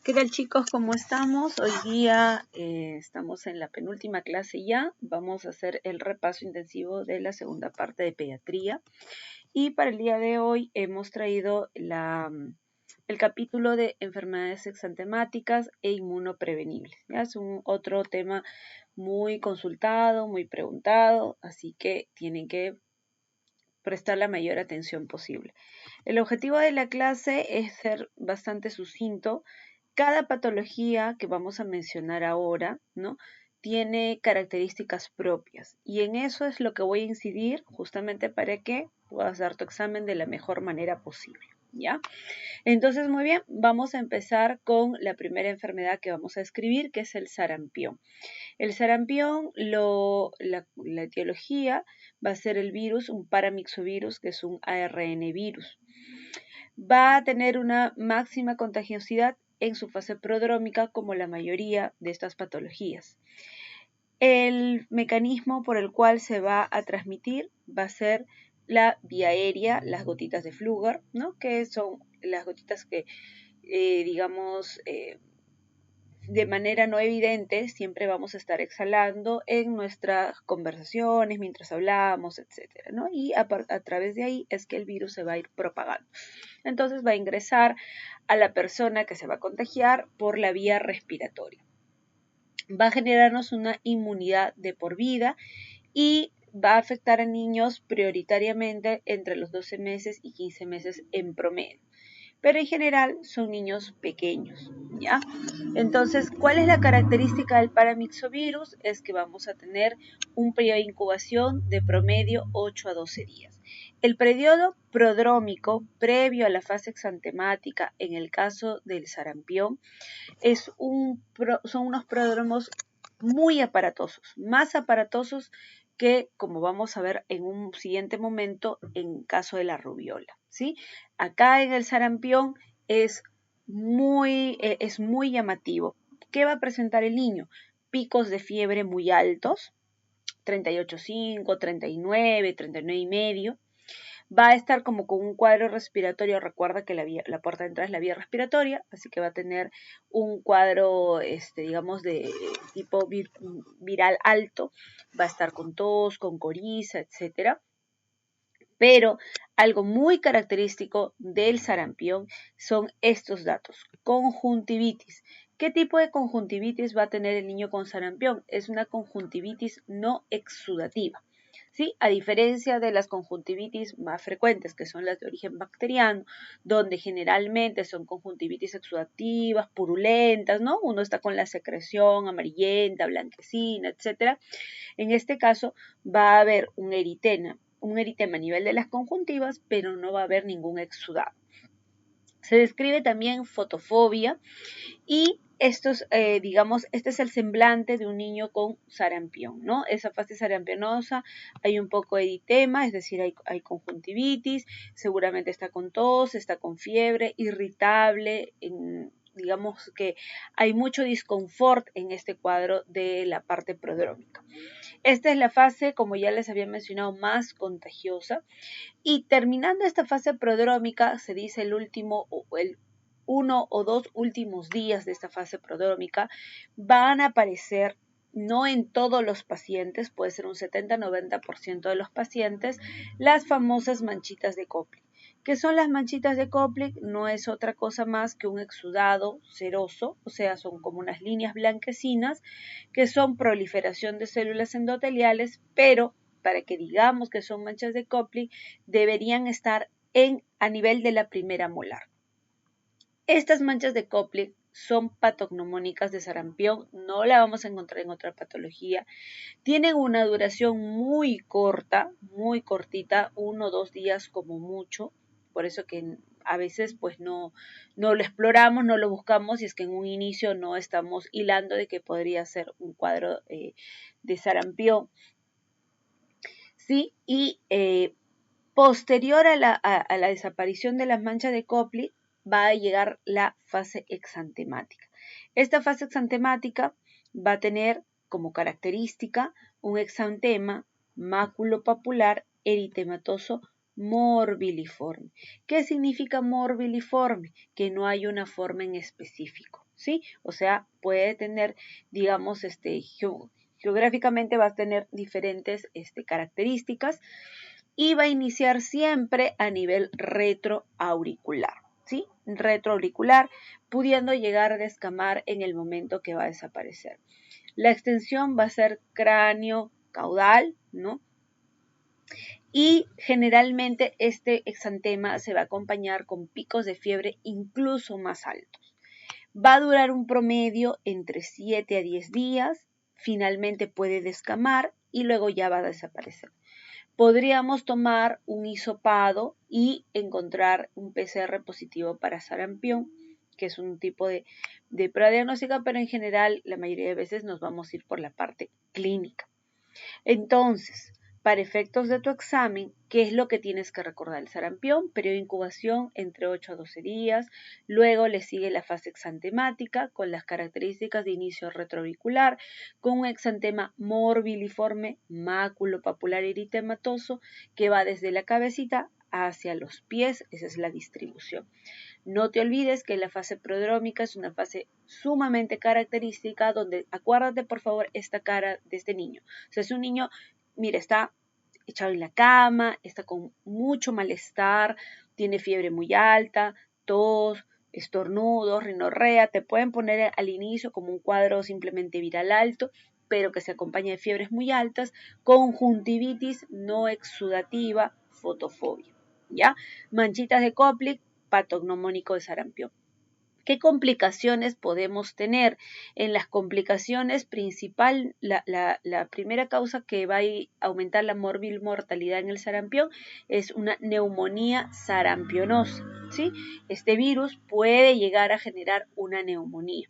¿Qué tal, chicos? ¿Cómo estamos? Hoy día estamos en la penúltima clase ya. Vamos a hacer el repaso intensivo de la segunda parte de pediatría. Y para el día de hoy hemos traído el capítulo de enfermedades exantemáticas e inmunoprevenibles. ¿Ya? Es otro tema muy consultado, muy preguntado, así que tienen que prestar la mayor atención posible. El objetivo de la clase es ser bastante sucinto. Cada patología que vamos a mencionar ahora, ¿no?, tiene características propias y en eso es lo que voy a incidir justamente para que puedas dar tu examen de la mejor manera posible, ¿ya? Entonces, muy bien, vamos a empezar con la primera enfermedad que vamos a describir, que es el sarampión. El sarampión, la etiología va a ser el virus, un paramyxovirus, que es un ARN virus. Va a tener una máxima contagiosidad en su fase prodrómica, como la mayoría de estas patologías. El mecanismo por el cual se va a transmitir va a ser la vía aérea, las gotitas de Fluger, ¿no?, que son las gotitas que, de manera no evidente, siempre vamos a estar exhalando en nuestras conversaciones, mientras hablamos, etcétera, ¿no? Y a través de ahí es que el virus se va a ir propagando. Entonces va a ingresar a la persona que se va a contagiar por la vía respiratoria. Va a generarnos una inmunidad de por vida y va a afectar a niños prioritariamente entre los 12 meses y 15 meses en promedio. Pero en general son niños pequeños, ¿ya? Entonces, ¿cuál es la característica del paramyxovirus? Es que vamos a tener un periodo de incubación de promedio 8 a 12 días. El periodo prodrómico, previo a la fase exantemática, en el caso del sarampión, son unos prodromos muy aparatosos, más aparatosos que, como vamos a ver en un siguiente momento, en caso de la rubiola, ¿sí? Acá en el sarampión es muy llamativo. ¿Qué va a presentar el niño? Picos de fiebre muy altos, 38,5, 39, 39,5. Va a estar como con un cuadro respiratorio. Recuerda que la puerta de entrada es la vía respiratoria, así que va a tener un cuadro, digamos, de tipo viral alto. Va a estar con tos, con coriza, etcétera. Pero algo muy característico del sarampión son estos datos. Conjuntivitis. ¿Qué tipo de conjuntivitis va a tener el niño con sarampión? Es una conjuntivitis no exudativa, ¿sí? A diferencia de las conjuntivitis más frecuentes, que son las de origen bacteriano, donde generalmente son conjuntivitis exudativas, purulentas, ¿no? Uno está con la secreción amarillenta, blanquecina, etc. En este caso va a haber un eritema a nivel de las conjuntivas, pero no va a haber ningún exudado. Se describe también fotofobia y este es el semblante de un niño con sarampión, ¿no? Esa fase sarampionosa, hay un poco de eritema, es decir, hay conjuntivitis, seguramente está con tos, está con fiebre, irritable, digamos que hay mucho disconfort en este cuadro de la parte prodrómica. Esta es la fase, como ya les había mencionado, más contagiosa. Y terminando esta fase prodrómica, se dice el uno o dos últimos días de esta fase prodrómica, van a aparecer, no en todos los pacientes, puede ser un 70-90% de los pacientes, las famosas manchitas de Koplik. ¿Qué son las manchitas de Koplik? No es otra cosa más que un exudado seroso, o sea, son como unas líneas blanquecinas que son proliferación de células endoteliales, pero para que digamos que son manchas de Koplik, deberían estar a nivel de la primera molar. Estas manchas de Koplik son patognomónicas de sarampión, no la vamos a encontrar en otra patología. Tienen una duración muy corta, muy cortita, 1 o 2 días como mucho, por eso que a veces pues no lo exploramos, no lo buscamos, y es que en un inicio no estamos hilando de que podría ser un cuadro de sarampión. ¿Sí? Y posterior a la desaparición de las manchas de Koplik va a llegar la fase exantemática. Esta fase exantemática va a tener como característica un exantema maculopapular eritematoso morbiliforme. ¿Qué significa morbiliforme? Que no hay una forma en específico. ¿sí? O sea, puede tener, digamos, geográficamente va a tener diferentes características y va a iniciar siempre a nivel retroauricular, ¿sí? Retroauricular, pudiendo llegar a descamar en el momento que va a desaparecer. La extensión va a ser cráneo-caudal, ¿no? Y generalmente este exantema se va a acompañar con picos de fiebre incluso más altos. Va a durar un promedio entre 7 a 10 días, finalmente puede descamar y luego ya va a desaparecer. Podríamos tomar un hisopado y encontrar un PCR positivo para sarampión, que es un tipo de prueba diagnóstica, pero en general la mayoría de veces nos vamos a ir por la parte clínica. Entonces, para efectos de tu examen, ¿qué es lo que tienes que recordar? El sarampión, periodo de incubación entre 8 a 12 días, luego le sigue la fase exantemática con las características de inicio retroauricular, con un exantema morbiliforme, maculopapular eritematoso, que va desde la cabecita hacia los pies, esa es la distribución. No te olvides que la fase prodrómica es una fase sumamente característica donde, acuérdate por favor esta cara de este niño. O sea, es un niño, mira, está echado en la cama, está con mucho malestar, tiene fiebre muy alta, tos, estornudos, rinorrea, te pueden poner al inicio como un cuadro simplemente viral alto, pero que se acompaña de fiebres muy altas, conjuntivitis no exudativa, fotofobia, ¿ya? Manchitas de Koplik, patognomónico de sarampión. ¿Qué complicaciones podemos tener? En las complicaciones principal, la primera causa que va a aumentar la mortalidad en el sarampión es una neumonía sarampionosa, ¿sí? Este virus puede llegar a generar una neumonía.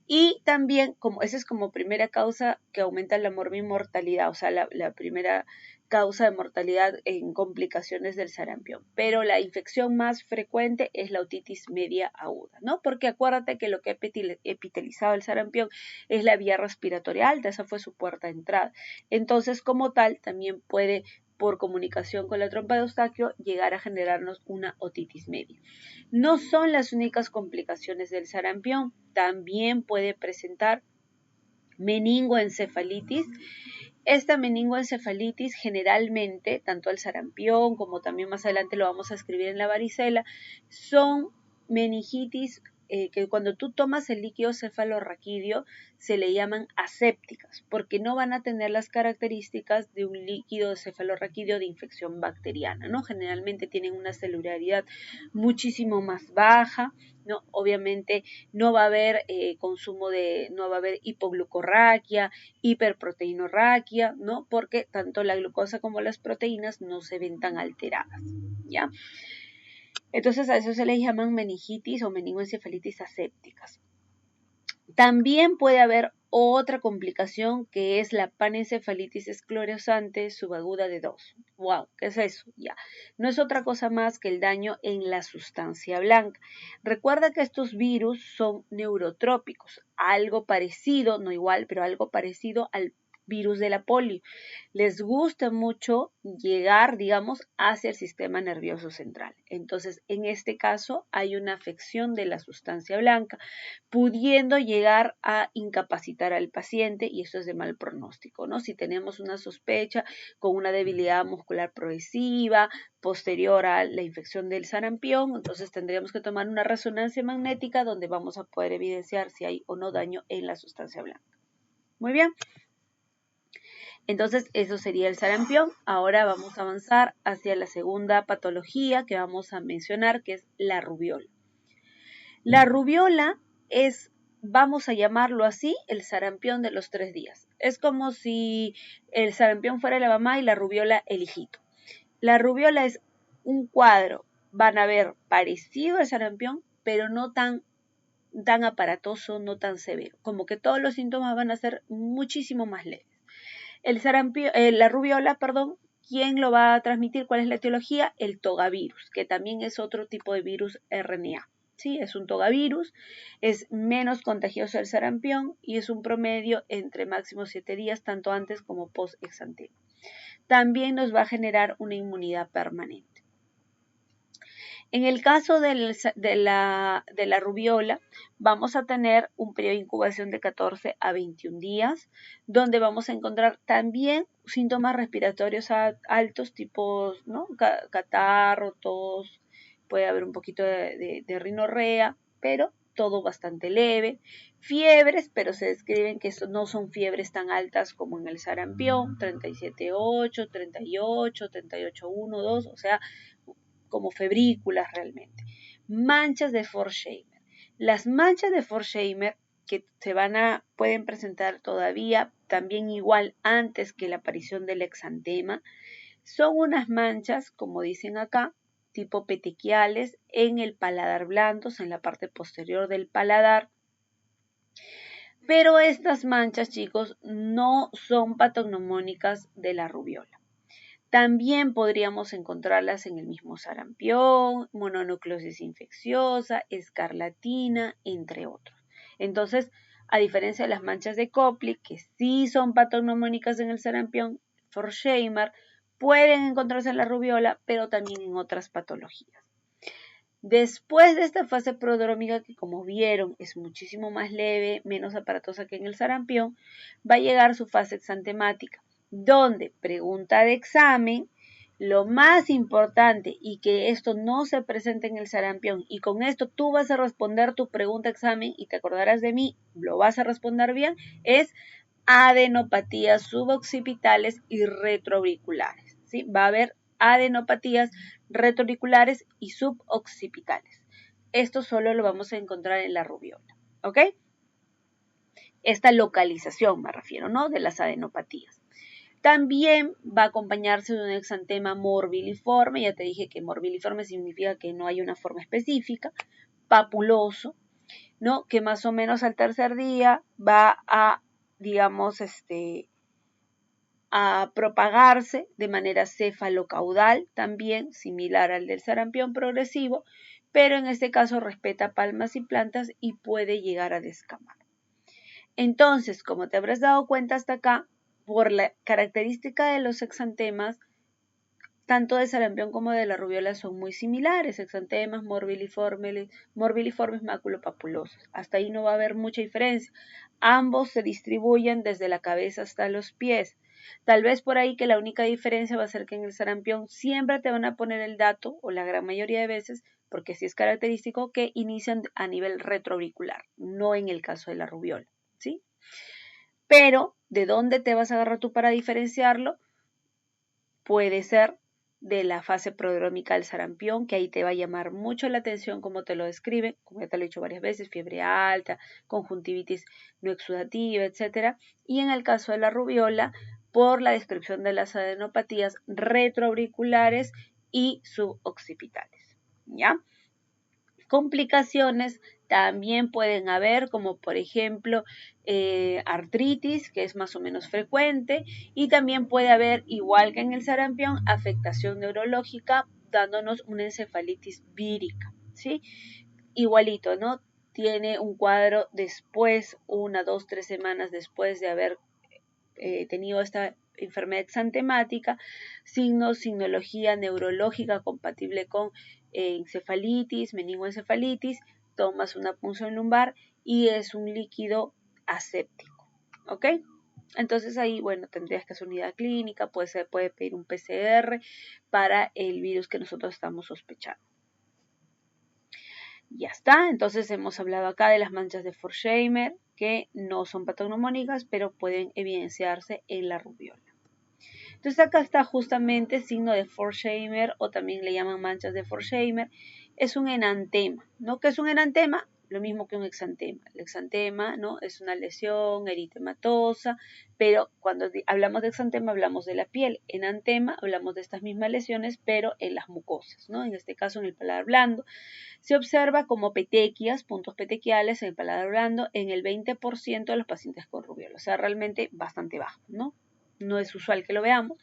Y también, esa es como primera causa que aumenta la mortalidad, o sea, la primera causa de mortalidad en complicaciones del sarampión. Pero la infección más frecuente es la otitis media aguda, ¿no? Porque acuérdate que lo que ha epitelizado el sarampión es la vía respiratoria alta, esa fue su puerta de entrada. Entonces, como tal, también puede, por comunicación con la trompa de Eustaquio, llegar a generarnos una otitis media. No son las únicas complicaciones del sarampión, también puede presentar meningoencefalitis. Esta meningoencefalitis generalmente, tanto el sarampión como también más adelante lo vamos a escribir en la varicela, son meningitis que cuando tú tomas el líquido cefalorraquídeo se le llaman asépticas, porque no van a tener las características de un líquido cefalorraquídeo de infección bacteriana, ¿no? Generalmente tienen una celularidad muchísimo más baja, ¿no? Obviamente no va a haber no va a haber hipoglucorraquia, hiperproteinorraquia, ¿no? Porque tanto la glucosa como las proteínas no se ven tan alteradas, ¿ya? Entonces a eso se le llaman meningitis o meningoencefalitis asépticas. También puede haber otra complicación que es la panencefalitis esclerosante subaguda de 2. ¡Wow! ¿Qué es eso? Ya. No es otra cosa más que el daño en la sustancia blanca. Recuerda que estos virus son neurotrópicos, algo parecido, no igual, pero algo parecido al virus de la polio. Les gusta mucho llegar, digamos, hacia el sistema nervioso central. Entonces, en este caso, hay una afección de la sustancia blanca, pudiendo llegar a incapacitar al paciente y eso es de mal pronóstico, ¿no? Si tenemos una sospecha con una debilidad muscular progresiva posterior a la infección del sarampión, entonces tendríamos que tomar una resonancia magnética donde vamos a poder evidenciar si hay o no daño en la sustancia blanca. Muy bien. Entonces, eso sería el sarampión. Ahora vamos a avanzar hacia la segunda patología que vamos a mencionar, que es la rubiola. La rubiola es, vamos a llamarlo así, el sarampión de los 3 días. Es como si el sarampión fuera la mamá y la rubiola el hijito. La rubiola es un cuadro, van a ver parecido al sarampión, pero no tan aparatoso, no tan severo. Como que todos los síntomas van a ser muchísimo más leves. La rubiola, ¿quién lo va a transmitir? ¿Cuál es la etiología? El togavirus, que también es otro tipo de virus RNA. ¿Sí? Es un togavirus, es menos contagioso el sarampión y es un promedio entre máximo 7 días, tanto antes como post-exantema. También nos va a generar una inmunidad permanente. En el caso de la rubiola, vamos a tener un periodo de incubación de 14 a 21 días, donde vamos a encontrar también síntomas respiratorios altos, tipo, ¿no?, catarro, tos, puede haber un poquito de rinorrea, pero todo bastante leve. Fiebres, pero se describen que no son fiebres tan altas como en el sarampión, 37,8, 38, 38,1, 2, o sea, como febrículas realmente. Manchas de Forchheimer. Las manchas de Forchheimer que pueden presentar todavía también igual antes que la aparición del exantema, son unas manchas, como dicen acá, tipo petequiales en el paladar blandos, en la parte posterior del paladar. Pero estas manchas, chicos, no son patognomónicas de la rubiola. También podríamos encontrarlas en el mismo sarampión, mononucleosis infecciosa, escarlatina, entre otros. Entonces, a diferencia de las manchas de Koplik, que sí son patognomónicas en el sarampión, Forchheimer, pueden encontrarse en la rubiola, pero también en otras patologías. Después de esta fase prodrómica, que como vieron es muchísimo más leve, menos aparatosa que en el sarampión, va a llegar su fase exantemática, donde, pregunta de examen, lo más importante, y que esto no se presente en el sarampión, y con esto tú vas a responder tu pregunta de examen y te acordarás de mí, lo vas a responder bien, es adenopatías suboccipitales y retroauriculares, ¿sí? Va a haber adenopatías retroauriculares y suboccipitales. Esto solo lo vamos a encontrar en la rubiola, ¿ok? Esta localización me refiero, ¿no?, de las adenopatías. También va a acompañarse de un exantema morbiliforme. Ya te dije que morbiliforme significa que no hay una forma específica. Papuloso, ¿no?, que más o menos al tercer día va a, digamos, a propagarse de manera cefalocaudal, también similar al del sarampión progresivo, pero en este caso respeta palmas y plantas y puede llegar a descamar. Entonces, como te habrás dado cuenta hasta acá, por la característica de los exantemas, tanto de sarampión como de la rubiola son muy similares, exantemas, morbiliformes, maculopapulosos. Hasta ahí no va a haber mucha diferencia. Ambos se distribuyen desde la cabeza hasta los pies. Tal vez por ahí que la única diferencia va a ser que en el sarampión siempre te van a poner el dato, o la gran mayoría de veces, porque sí es característico, que inician a nivel retroauricular, no en el caso de la rubiola, ¿sí? Pero, ¿de dónde te vas a agarrar tú para diferenciarlo? Puede ser de la fase prodrómica del sarampión, que ahí te va a llamar mucho la atención como te lo describe, como ya te lo he dicho varias veces, fiebre alta, conjuntivitis no exudativa, etc. Y en el caso de la rubiola, por la descripción de las adenopatías retroauriculares y suboccipitales, ¿ya? Complicaciones también pueden haber, como por ejemplo artritis, que es más o menos frecuente, y también puede haber, igual que en el sarampión, afectación neurológica, dándonos una encefalitis vírica, ¿sí? Igualito, ¿no? Tiene un cuadro después, 1, 2, 3 semanas después de haber tenido esta enfermedad exantemática, signología neurológica compatible con encefalitis, meningoencefalitis, tomas una punción lumbar y es un líquido aséptico, ¿ok? Entonces ahí, bueno, tendrías que hacer unidad clínica, puede pedir un PCR para el virus que nosotros estamos sospechando. Ya está, entonces hemos hablado acá de las manchas de Forchheimer, que no son patognomónicas, pero pueden evidenciarse en la rubiola. Entonces acá está justamente el signo de Forchheimer, o también le llaman manchas de Forchheimer. Es un enantema, ¿no? ¿Qué es un enantema? Lo mismo que un exantema. El exantema, ¿no?, es una lesión eritematosa, pero cuando hablamos de exantema hablamos de la piel. Enantema hablamos de estas mismas lesiones, pero en las mucosas, ¿no? En este caso en el paladar blando. Se observa como petequias, puntos petequiales en el paladar blando en el 20% de los pacientes con rubiola, o sea, realmente bastante bajo, ¿no? No es usual que lo veamos.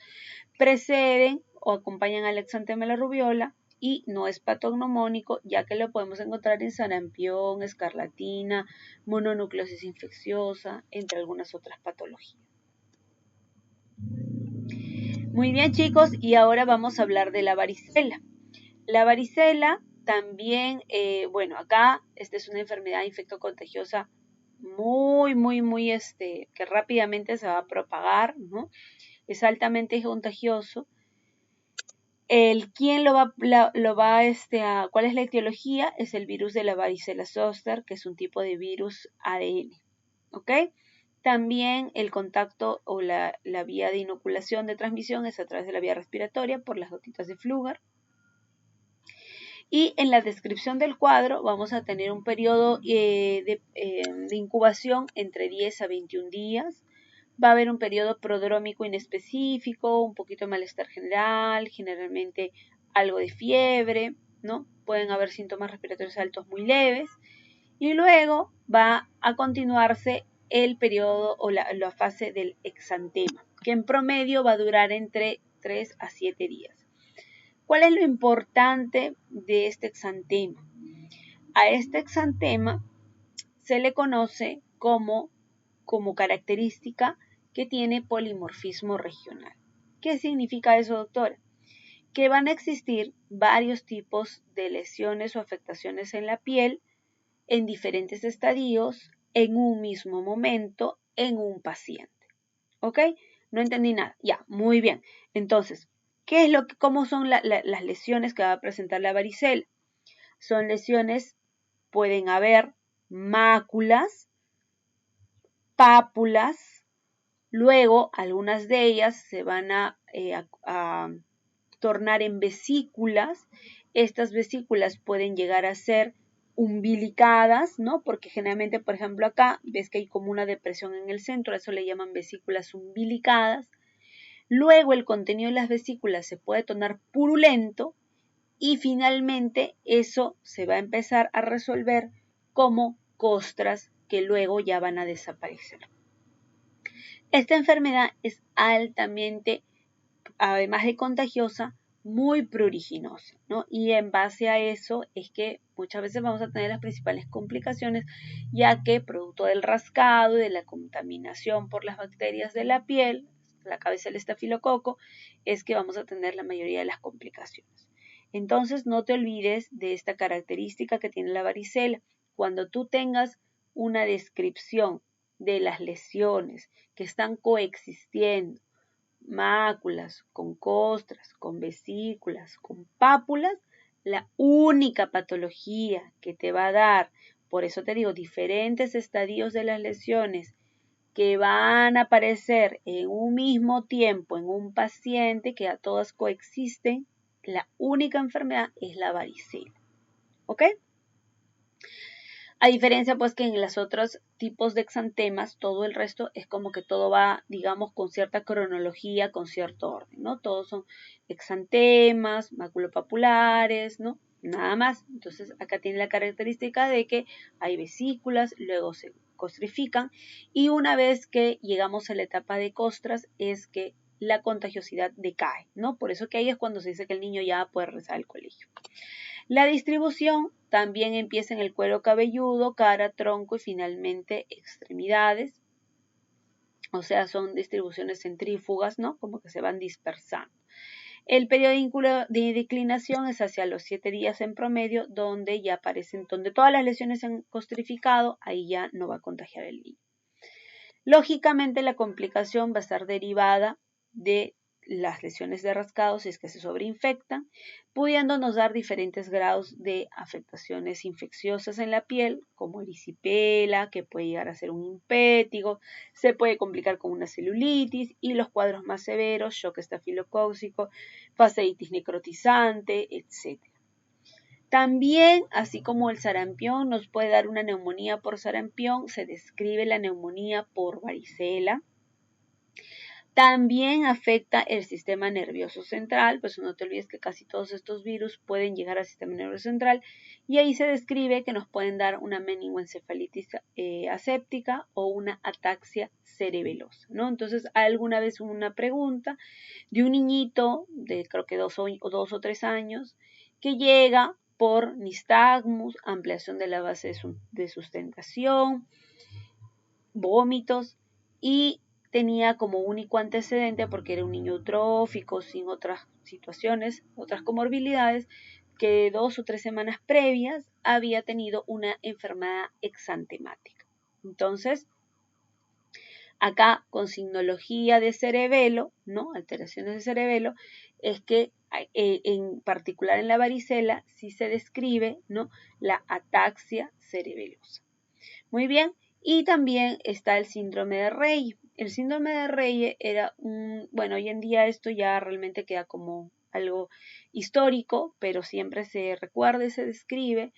Preceden o acompañan al exantema de la rubiola y no es patognomónico, ya que lo podemos encontrar en sarampión, escarlatina, mononucleosis infecciosa, entre algunas otras patologías. Muy bien, chicos, y ahora vamos a hablar de la varicela. La varicela También, bueno, acá esta es una enfermedad infectocontagiosa muy, que rápidamente se va a propagar, ¿no? Es altamente contagioso. ¿Quién cuál es la etiología? Es el virus de la varicela zoster, que es un tipo de virus ADN, ¿ok? También el contacto o la vía de inoculación de transmisión es a través de la vía respiratoria por las gotitas de Flugar. Y en la descripción del cuadro vamos a tener un periodo de incubación entre 10 a 21 días. Va a haber un periodo prodrómico inespecífico, un poquito de malestar general, generalmente algo de fiebre, ¿no? Pueden haber síntomas respiratorios altos muy leves. Y luego va a continuarse el periodo o la fase del exantema, que en promedio va a durar entre 3 a 7 días. ¿Cuál es lo importante de este exantema? A este exantema se le conoce como característica que tiene polimorfismo regional. ¿Qué significa eso, doctora? Que van a existir varios tipos de lesiones o afectaciones en la piel en diferentes estadios, en un mismo momento, en un paciente. ¿Ok? No entendí nada. Ya, muy bien. Entonces, ¿cómo son las lesiones que va a presentar la varicela? Son lesiones, pueden haber máculas, pápulas, luego algunas de ellas se van a tornar en vesículas. Estas vesículas pueden llegar a ser umbilicadas, ¿no? Porque generalmente, por ejemplo, acá ves que hay como una depresión en el centro, a eso le llaman vesículas umbilicadas. Luego el contenido de las vesículas se puede tornar purulento y finalmente eso se va a empezar a resolver como costras que luego ya van a desaparecer. Esta enfermedad es altamente, además de contagiosa, muy pruriginosa, ¿no? Y en base a eso es que muchas veces vamos a tener las principales complicaciones, ya que producto del rascado y de la contaminación por las bacterias de la piel, la cabeza del estafilococo, es que vamos a tener la mayoría de las complicaciones. Entonces, no te olvides de esta característica que tiene la varicela. Cuando tú tengas una descripción de las lesiones que están coexistiendo, máculas, con costras, con vesículas, con pápulas, la única patología que te va a dar, por eso te digo, diferentes estadios de las lesiones que van a aparecer en un mismo tiempo en un paciente, que a todas coexisten, la única enfermedad es la varicela. ¿Ok? A diferencia pues que en los otros tipos de exantemas, todo el resto es como que todo va, digamos, con cierta cronología, con cierto orden, ¿no? Todos son exantemas, maculopapulares, ¿no? Nada más. Entonces acá tiene la característica de que hay vesículas, luego se costrifican y una vez que llegamos a la etapa de costras es que la contagiosidad decae, ¿no? Por eso que ahí es cuando se dice que el niño ya puede regresar al colegio. La distribución también empieza en el cuero cabelludo, cara, tronco y finalmente extremidades. O sea, son distribuciones centrífugas, ¿no? Como que se van dispersando. El periodo de declinación es hacia los 7 días en promedio, donde ya aparecen, donde todas las lesiones se han costrificado, ahí ya no va a contagiar el niño. Lógicamente, la complicación va a estar derivada de las lesiones de rascado si es que se sobreinfectan, pudiéndonos dar diferentes grados de afectaciones infecciosas en la piel, como erisipela, que puede llegar a ser un impétigo, se puede complicar con una celulitis y los cuadros más severos, shock estafilocócico, fasciitis necrotizante, etc. También, así como el sarampión nos puede dar una neumonía por sarampión, se describe la neumonía por varicela. También afecta el sistema nervioso central, pues no te olvides que casi todos estos virus pueden llegar al sistema nervioso central y ahí se describe que nos pueden dar una meningoencefalitis aséptica o una ataxia cerebelosa, ¿no? Entonces, alguna vez hubo una pregunta de un niñito de creo que 2 o 3 años que llega por nistagmus, ampliación de la base de sustentación, vómitos y tenía como único antecedente, porque era un niño eutrófico, sin otras situaciones, otras comorbilidades, que 2 o 3 semanas previas había tenido una enfermedad exantemática. Entonces, acá con signología de cerebelo, ¿no? Alteraciones de cerebelo, es que en particular en la varicela sí se describe, ¿no? La ataxia cerebelosa. Muy bien, y también está el síndrome de Reye. El síndrome de Reye era bueno, hoy en día esto ya realmente queda como algo histórico, pero siempre se recuerda y se describe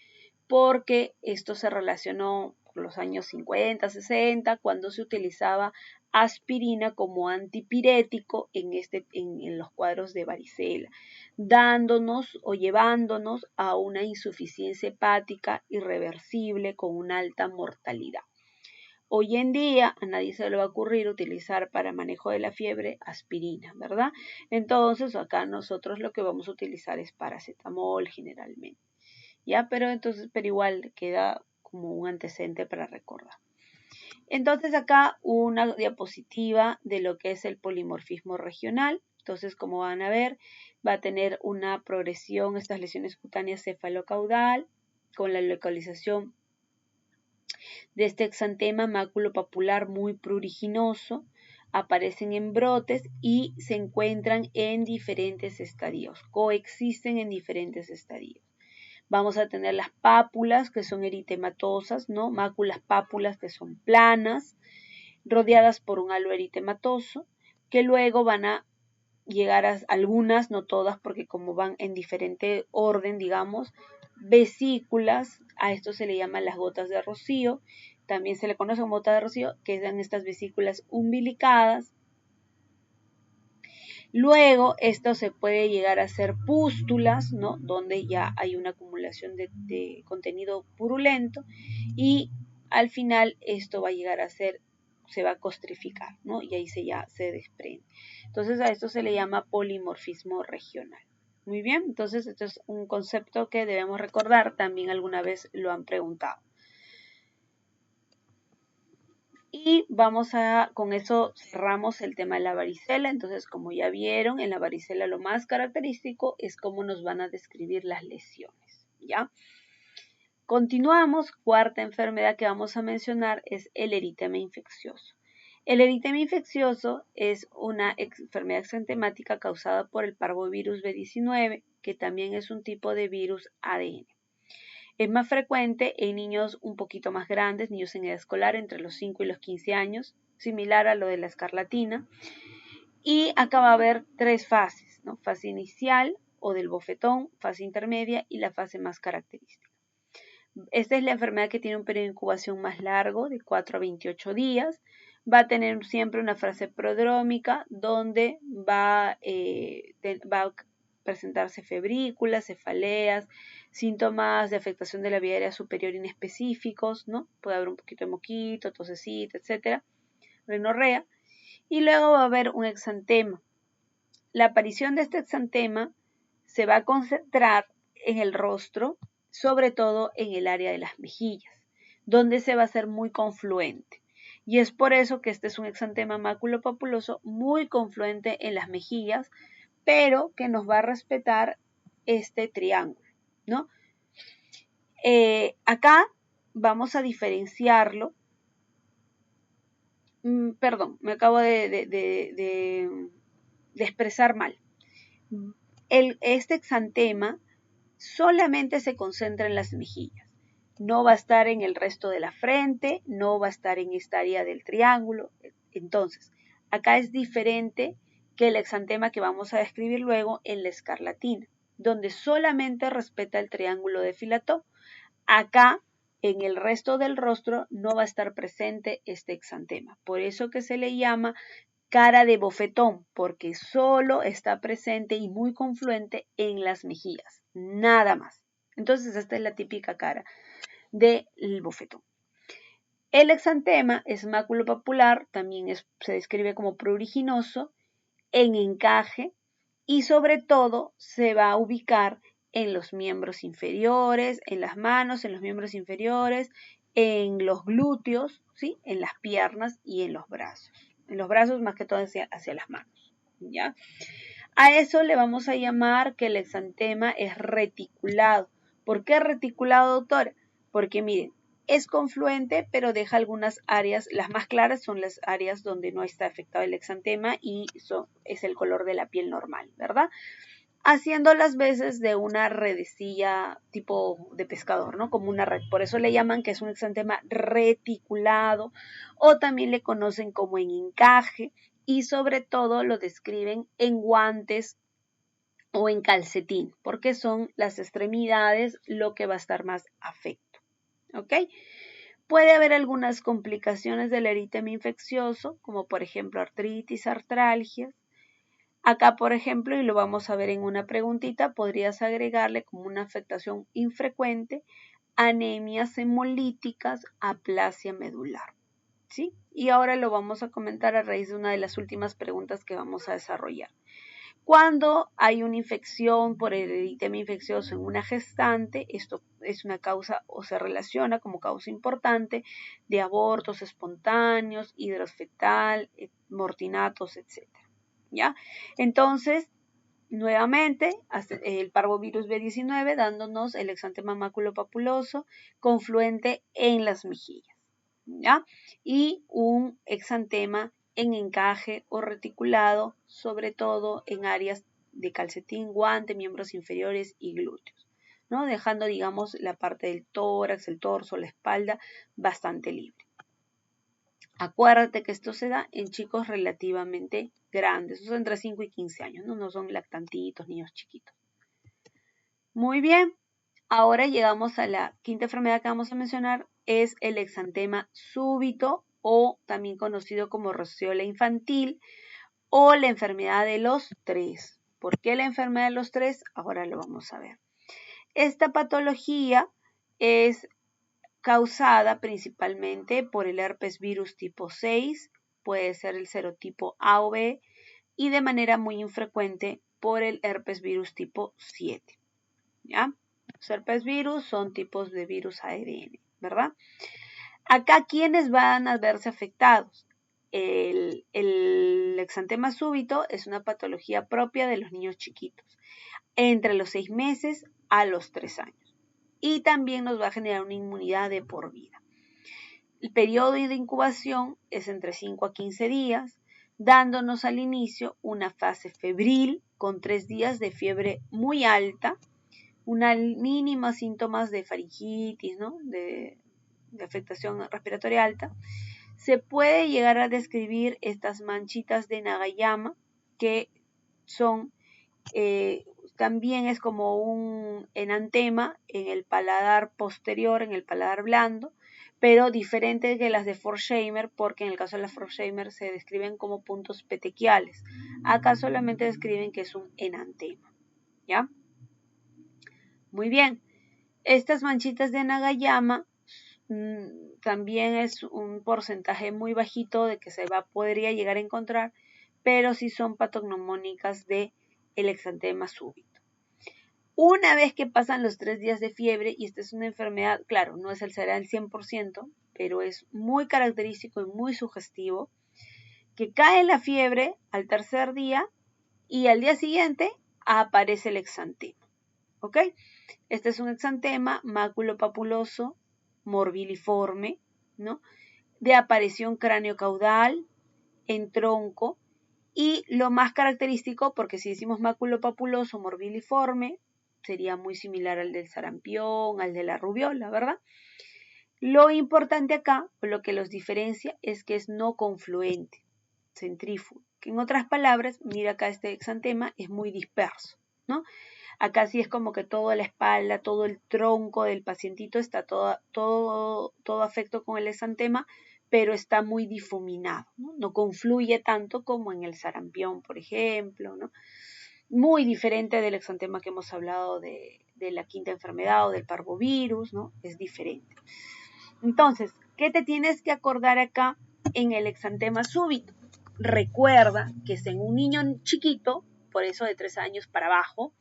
porque esto se relacionó con los años 50, 60, cuando se utilizaba aspirina como antipirético en los cuadros de varicela, dándonos o llevándonos a una insuficiencia hepática irreversible con una alta mortalidad. Hoy en día a nadie se le va a ocurrir utilizar para manejo de la fiebre aspirina, ¿verdad? Entonces acá nosotros lo que vamos a utilizar es paracetamol generalmente. ¿Ya? Pero igual queda como un antecedente para recordar. Entonces acá una diapositiva de lo que es el polimorfismo regional. Entonces, como van a ver, va a tener una progresión, estas lesiones cutáneas cefalocaudal, con la localización de este exantema maculopapular muy pruriginoso, aparecen en brotes y se encuentran en diferentes estadios, coexisten en diferentes estadios. Vamos a tener las pápulas, que son eritematosas, ¿no? Máculas pápulas, que son planas, rodeadas por un halo eritematoso, que luego van a llegar a algunas, no todas, porque como van en diferente orden, digamos, vesículas, a esto se le llaman las gotas de rocío, también se le conoce como gota de rocío, que dan estas vesículas umbilicadas. Luego, esto se puede llegar a ser pústulas, ¿no? Donde ya hay una acumulación de contenido purulento y al final esto va a llegar a ser, se va a costrificar, ¿no? Y ahí ya se desprende. Entonces, a esto se le llama polimorfismo regional. Muy bien, entonces esto es un concepto que debemos recordar, también alguna vez lo han preguntado. Y con eso cerramos el tema de la varicela. Entonces, como ya vieron, en la varicela lo más característico es cómo nos van a describir las lesiones, ¿ya? Continuamos, cuarta enfermedad que vamos a mencionar es el eritema infeccioso. El eritema infeccioso es una enfermedad exantemática causada por el parvovirus B19, que también es un tipo de virus ADN. Es más frecuente en niños un poquito más grandes, niños en edad escolar entre los 5 y los 15 años, similar a lo de la escarlatina. Y acá va a haber 3 fases, ¿no? Fase inicial o del bofetón, fase intermedia y la fase más característica. Esta es la enfermedad que tiene un periodo de incubación más largo, de 4 a 28 días. Va a tener siempre una fase prodrómica donde va a presentarse febrículas, cefaleas, síntomas de afectación de la vía aérea superior inespecíficos, ¿no? Puede haber un poquito de moquito, tosecita, etcétera, rinorrea. Y luego va a haber un exantema. La aparición de este exantema se va a concentrar en el rostro, sobre todo en el área de las mejillas, donde se va a hacer muy confluente. Y es por eso que este es un exantema maculopapuloso muy confluente en las mejillas, pero que nos va a respetar este triángulo, ¿no? Acá vamos a diferenciarlo. Perdón, me acabo de expresar mal. Este exantema solamente se concentra en las mejillas. No va a estar en el resto de la frente, no va a estar en esta área del triángulo. Entonces, acá es diferente que el exantema que vamos a describir luego en la escarlatina, donde solamente respeta el triángulo de Filatov. Acá, en el resto del rostro, no va a estar presente este exantema. Por eso que se le llama cara de bofetón, porque solo está presente y muy confluente en las mejillas, nada más. Entonces, esta es la típica cara del bofetón. El exantema es maculopapular, también se describe como pruriginoso, en encaje y sobre todo se va a ubicar en los miembros inferiores, en las manos, en los miembros inferiores, en los glúteos, ¿sí? En las piernas y en los brazos. En los brazos más que todo hacia las manos, ¿ya? A eso le vamos a llamar que el exantema es reticulado. ¿Por qué reticulado, doctora? Porque miren, es confluente, pero deja algunas áreas, las más claras son las áreas donde no está afectado el exantema y es el color de la piel normal, ¿verdad? Haciendo las veces de una redecilla tipo de pescador, ¿no? Como una red. Por eso le llaman que es un exantema reticulado o también le conocen como en encaje y sobre todo lo describen en guantes o en calcetín, porque son las extremidades lo que va a estar más afecto, ¿ok? Puede haber algunas complicaciones del eritema infeccioso, como por ejemplo artritis, artralgias. Acá, por ejemplo, y lo vamos a ver en una preguntita, podrías agregarle como una afectación infrecuente, anemias hemolíticas, aplasia medular, ¿sí? Y ahora lo vamos a comentar a raíz de una de las últimas preguntas que vamos a desarrollar. Cuando hay una infección por el eritema infeccioso en una gestante, esto es una causa o se relaciona como causa importante de abortos espontáneos, hidrosfetal, mortinatos, etc. ¿Ya? Entonces, nuevamente, el parvovirus B19 dándonos el exantema maculopapuloso confluente en las mejillas, ¿ya? Y un exantema en encaje o reticulado, sobre todo en áreas de calcetín, guante, miembros inferiores y glúteos, ¿no? Dejando, digamos, la parte del tórax, el torso, la espalda bastante libre. Acuérdate que esto se da en chicos relativamente grandes, son entre 5 y 15 años, ¿no? No son lactantitos, niños chiquitos. Muy bien, ahora llegamos a la quinta enfermedad que vamos a mencionar, es el exantema súbito o también conocido como roceola infantil o la enfermedad de los 3. ¿Por qué la enfermedad de los 3? Ahora lo vamos a ver. Esta patología es causada principalmente por el herpes virus tipo 6, puede ser el serotipo A o B, y de manera muy infrecuente por el herpes virus tipo 7. ¿Ya? Los herpes virus son tipos de virus ARN, ¿verdad? Acá, ¿quiénes van a verse afectados? El exantema súbito es una patología propia de los niños chiquitos, entre los 6 meses a los 3 años. Y también nos va a generar una inmunidad de por vida. El periodo de incubación es entre 5 a 15 días, dándonos al inicio una fase febril con 3 días de fiebre muy alta, una mínima síntomas de faringitis, ¿no? de afectación respiratoria alta. Se puede llegar a describir estas manchitas de Nagayama que son, también es como un enantema en el paladar posterior, en el paladar blando, pero diferente que las de Forchheimer, porque en el caso de las Forchheimer se describen como puntos petequiales. Acá solamente describen que es un enantema, ¿ya? Muy bien. Estas manchitas de Nagayama también es un porcentaje muy bajito de que podría llegar a encontrar, pero sí son patognomónicas de el exantema súbito. Una vez que pasan los 3 días de fiebre, y esta es una enfermedad, claro, no será el 100%, pero es muy característico y muy sugestivo, que cae la fiebre al tercer día y al día siguiente aparece el exantema, ¿ok? Este es un exantema maculopapuloso, morbiliforme, ¿no? De aparición cráneo-caudal, en tronco, y lo más característico, porque si decimos maculopapuloso morbiliforme, sería muy similar al del sarampión, al de la rubiola, ¿verdad? Lo importante acá, o lo que los diferencia, es que es no confluente, centrífugo, que en otras palabras, mira acá este exantema, es muy disperso, ¿no? Acá sí es como que toda la espalda, todo el tronco del pacientito está todo afecto con el exantema, pero está muy difuminado, ¿no? No confluye tanto como en el sarampión, por ejemplo, ¿no? Muy diferente del exantema que hemos hablado de la quinta enfermedad o del parvovirus, ¿no? Es diferente. Entonces, ¿qué te tienes que acordar acá en el exantema súbito? Recuerda que es en un niño chiquito, por eso de 3 años para abajo,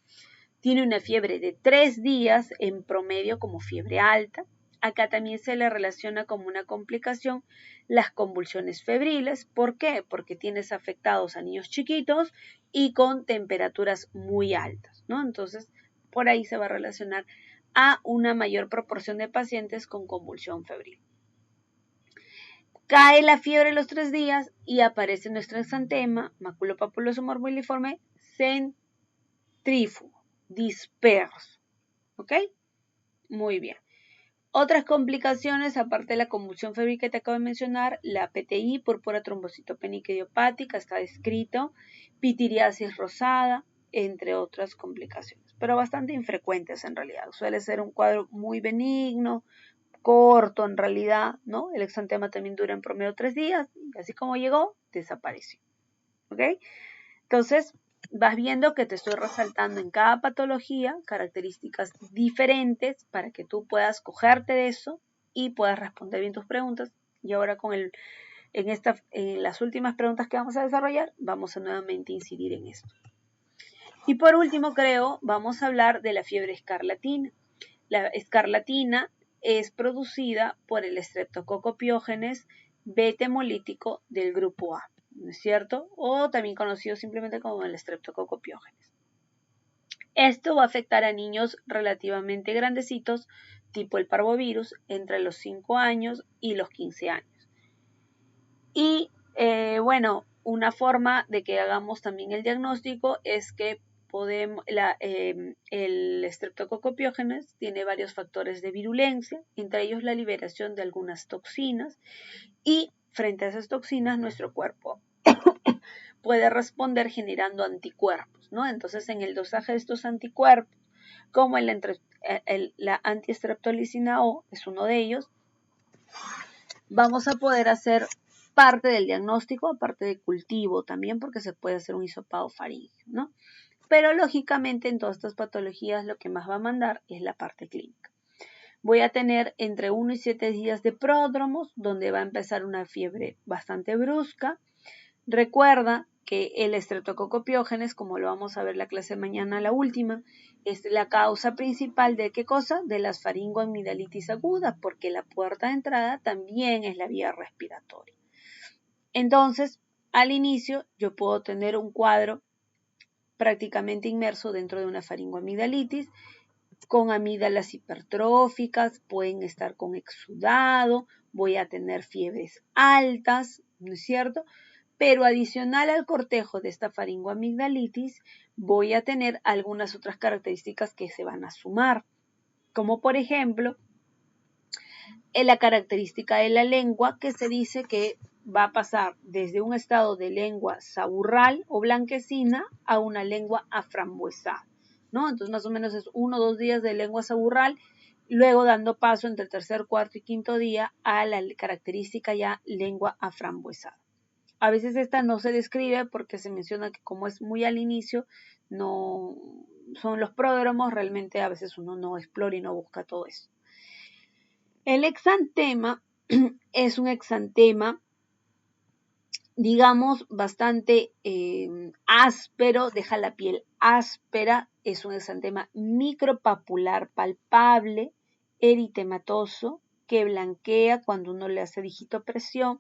tiene una fiebre de 3 días en promedio como fiebre alta, Acá también se le relaciona como una complicación las convulsiones febriles. ¿Por qué? Porque tienes afectados a niños chiquitos y con temperaturas muy altas, ¿no? Entonces, por ahí se va a relacionar a una mayor proporción de pacientes con convulsión febril. Cae la fiebre los 3 días y aparece nuestro exantema, maculopapuloso morbilliforme, centrífugo, disperso. ¿Ok? Muy bien. Otras complicaciones, aparte de la convulsión febril que te acabo de mencionar, la PTI, púrpura trombocitopénica idiopática, está descrito, pitiriasis rosada, entre otras complicaciones, pero bastante infrecuentes en realidad. Suele ser un cuadro muy benigno, corto en realidad, ¿no? El exantema también dura en promedio 3 días, y así como llegó, desapareció. ¿Ok? Entonces, vas viendo que te estoy resaltando en cada patología características diferentes para que tú puedas cogerte de eso y puedas responder bien tus preguntas. Y ahora en las últimas preguntas que vamos a desarrollar, vamos a nuevamente incidir en esto. Y por último, vamos a hablar de la fiebre escarlatina. La escarlatina es producida por el Streptococcus pyogenes beta hemolítico del grupo A, ¿no es cierto? O también conocido simplemente como el Streptococcus pyogenes. Esto va a afectar a niños relativamente grandecitos, tipo el parvovirus, entre los 5 años y los 15 años. Y bueno, una forma de que hagamos también el diagnóstico es que el Streptococcus pyogenes tiene varios factores de virulencia, entre ellos la liberación de algunas toxinas, y frente a esas toxinas nuestro cuerpo puede responder generando anticuerpos, ¿no? Entonces, en el dosaje de estos anticuerpos, como la antiestreptolicina O es uno de ellos, vamos a poder hacer parte del diagnóstico, aparte de cultivo también, porque se puede hacer un hisopado faríngeo, ¿no? Pero lógicamente en todas estas patologías lo que más va a mandar es la parte clínica. Voy a tener entre 1 y 7 días de pródromos, donde va a empezar una fiebre bastante brusca. Recuerda que el Streptococcus pyogenes, como lo vamos a ver la clase de mañana, la última, es la causa principal de ¿qué cosa? De las faringoamigdalitis agudas, porque la puerta de entrada también es la vía respiratoria. Entonces, al inicio, yo puedo tener un cuadro prácticamente inmerso dentro de una faringoamigdalitis, con amígdalas hipertróficas, pueden estar con exudado, voy a tener fiebres altas, ¿no es cierto? Pero adicional al cortejo de esta faringoamigdalitis, voy a tener algunas otras características que se van a sumar, como por ejemplo, la característica de la lengua, que se dice que va a pasar desde un estado de lengua saburral o blanquecina a una lengua aframbuesada, ¿no? Entonces más o menos es 1 o 2 días de lengua saburral, luego dando paso entre el tercer, cuarto y quinto día a la característica ya lengua aframbuesada. A veces esta no se describe porque se menciona que como es muy al inicio, no son los pródromos, realmente a veces uno no explora y no busca todo eso. El exantema es un exantema, digamos, bastante áspero, deja la piel áspera, es un exantema micropapular palpable, eritematoso, que blanquea cuando uno le hace digitopresión.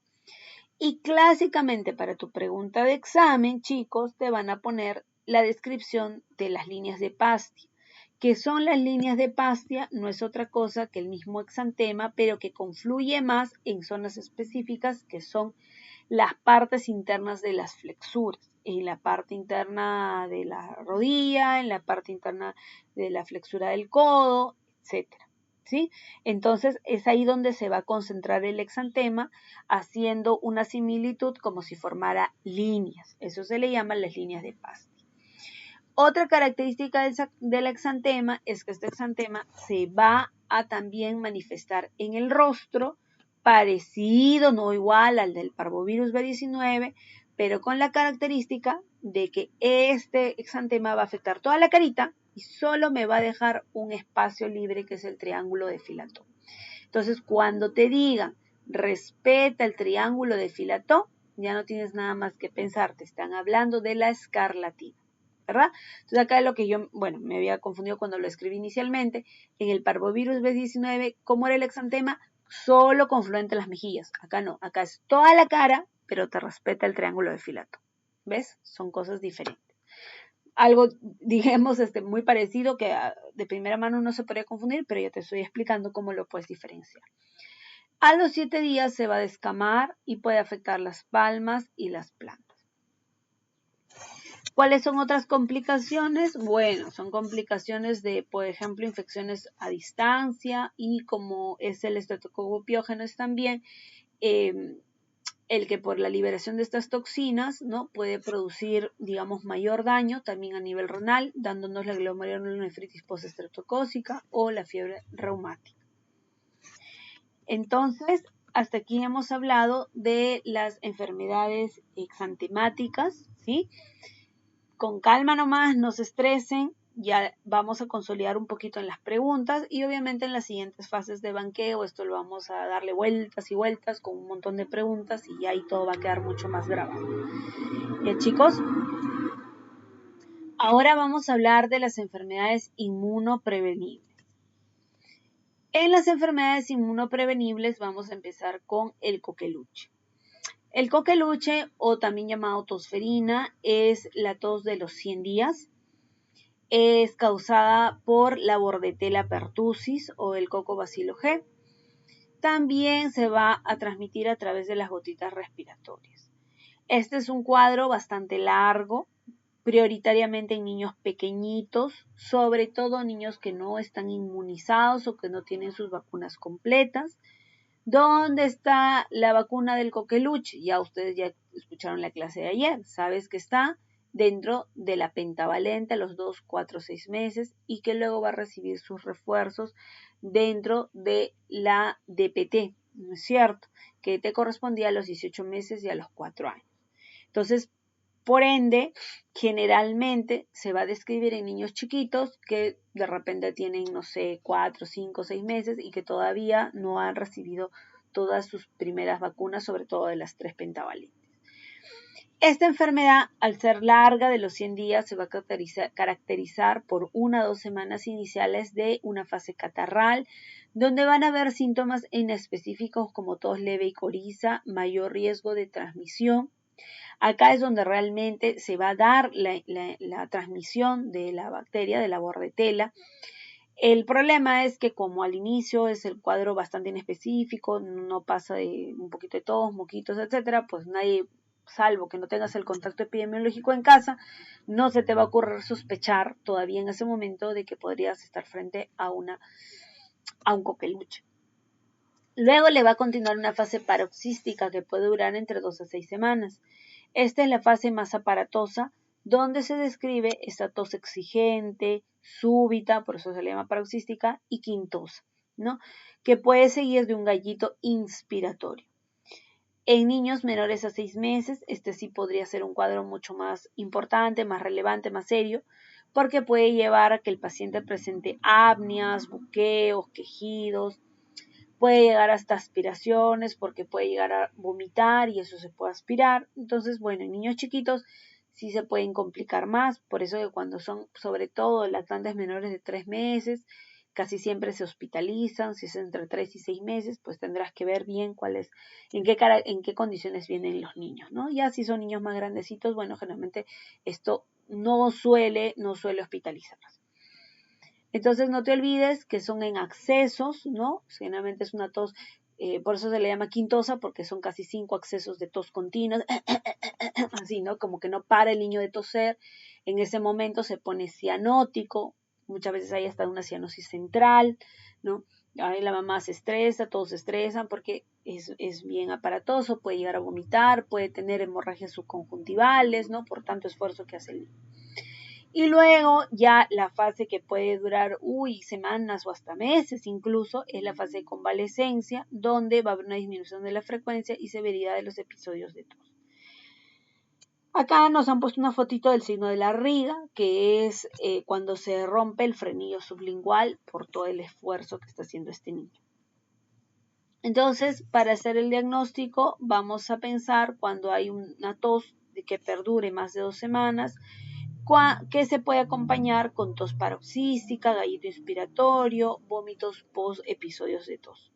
Y clásicamente para tu pregunta de examen, chicos, te van a poner la descripción de las líneas de Pastia. ¿Qué son las líneas de Pastia? No es otra cosa que el mismo exantema, pero que confluye más en zonas específicas que son las partes internas de las flexuras, en la parte interna de la rodilla, en la parte interna de la flexura del codo, etcétera. ¿Sí? Entonces es ahí donde se va a concentrar el exantema, haciendo una similitud como si formara líneas. Eso se le llama las líneas de Pastia. Otra característica del exantema es que este exantema se va a también manifestar en el rostro, parecido, no igual al del parvovirus B19, pero con la característica de que este exantema va a afectar toda la carita y solo me va a dejar un espacio libre que es el triángulo de Filató. Entonces, cuando te digan respeta el triángulo de Filató, ya no tienes nada más que pensar, te están hablando de la escarlatina. ¿verdad? Entonces acá es lo que yo, bueno, me había confundido cuando lo escribí inicialmente. En el parvovirus B19, ¿cómo era el exantema? Solo confluente las mejillas. Acá no, acá es toda la cara, pero te respeta el triángulo de filato. ¿Ves? Son cosas diferentes. Algo, digamos, muy parecido que de primera mano no se podría confundir, pero yo te estoy explicando cómo lo puedes diferenciar. A los 7 días se va a descamar y puede afectar las palmas y las plantas. ¿Cuáles son otras complicaciones? Bueno, son complicaciones de, por ejemplo, infecciones a distancia y como es el estreptococcus pyogenes también, el que por la liberación de estas toxinas, ¿no? Puede producir, digamos, mayor daño también a nivel renal, dándonos la glomerulonefritis postestreptocócica o la fiebre reumática. Entonces, hasta aquí hemos hablado de las enfermedades exantemáticas, ¿sí? Con calma nomás, no se estresen, ya vamos a consolidar un poquito en las preguntas y obviamente en las siguientes fases de banqueo esto lo vamos a darle vueltas y vueltas con un montón de preguntas y ahí todo va a quedar mucho más grabado. Bien, chicos, ahora vamos a hablar de las enfermedades inmunoprevenibles. En las enfermedades inmunoprevenibles vamos a empezar con el coqueluche. El coqueluche, o también llamado tosferina, es la tos de los 100 días. Es causada por la Bordetella pertussis o el Coccobacilo G. También se va a transmitir a través de las gotitas respiratorias. Este es un cuadro bastante largo, prioritariamente en niños pequeñitos, sobre todo niños que no están inmunizados o que no tienen sus vacunas completas. ¿Dónde está la vacuna del coqueluche? Ya ustedes ya escucharon la clase de ayer. Sabes que está dentro de la pentavalente a los 2, 4, 6 meses y que luego va a recibir sus refuerzos dentro de la DPT, ¿no es cierto? Que te correspondía a los 18 meses y a los 4 años. Entonces, por ende, generalmente se va a describir en niños chiquitos que de repente tienen, no sé, 4, 5, 6 meses y que todavía no han recibido todas sus primeras vacunas, sobre todo de las 3 pentavalentes. Esta enfermedad, al ser larga de los 100 días, se va a caracterizar por 1 a 2 semanas iniciales de una fase catarral, donde van a haber síntomas inespecíficos como tos leve y coriza, mayor riesgo de transmisión. Acá es donde realmente se va a dar la transmisión de la bacteria, de la Bordetella. El problema es que como al inicio es el cuadro bastante inespecífico, no pasa de un poquito de tos, moquitos, etcétera, pues nadie, salvo que no tengas el contacto epidemiológico en casa, no se te va a ocurrir sospechar todavía en ese momento de que podrías estar frente a un coqueluche. Luego le va a continuar una fase paroxística que puede durar entre 2 a 6 semanas. Esta es la fase más aparatosa, donde se describe esta tos exigente, súbita, por eso se le llama paroxística, y quintosa, ¿no? Que puede seguir de un gallito inspiratorio. En niños menores a 6 meses, este sí podría ser un cuadro mucho más importante, más relevante, más serio, porque puede llevar a que el paciente presente apneas, buqueos, quejidos, puede llegar hasta aspiraciones porque puede llegar a vomitar y eso se puede aspirar. Entonces, bueno, en niños chiquitos sí se pueden complicar más, por eso que cuando son sobre todo lactantes menores de 3 meses, casi siempre se hospitalizan. Si es entre 3 y 6 meses, pues tendrás que ver bien en qué condiciones vienen los niños, ¿no? Ya si son niños más grandecitos, bueno, generalmente esto no suele hospitalizarlos. Entonces no te olvides que son en accesos, ¿no? Generalmente es una tos, por eso se le llama quintosa, porque son casi 5 accesos de tos continuos, así, ¿no? Como que no para el niño de toser. En ese momento se pone cianótico, muchas veces hay hasta una cianosis central, ¿no? Ahí la mamá se estresa, todos se estresan porque es bien aparatoso, puede llegar a vomitar, puede tener hemorragias subconjuntivales, ¿no? Por tanto esfuerzo que hace el niño. Y luego ya la fase que puede durar semanas o hasta meses incluso es la fase de convalescencia, donde va a haber una disminución de la frecuencia y severidad de los episodios de tos. Acá nos han puesto una fotito del signo de la riga, que es cuando se rompe el frenillo sublingual por todo el esfuerzo que está haciendo este niño. Entonces, para hacer el diagnóstico, vamos a pensar cuando hay una tos que perdure más de 2 semanas, que se puede acompañar con tos paroxística, gallito inspiratorio, vómitos post episodios de tos.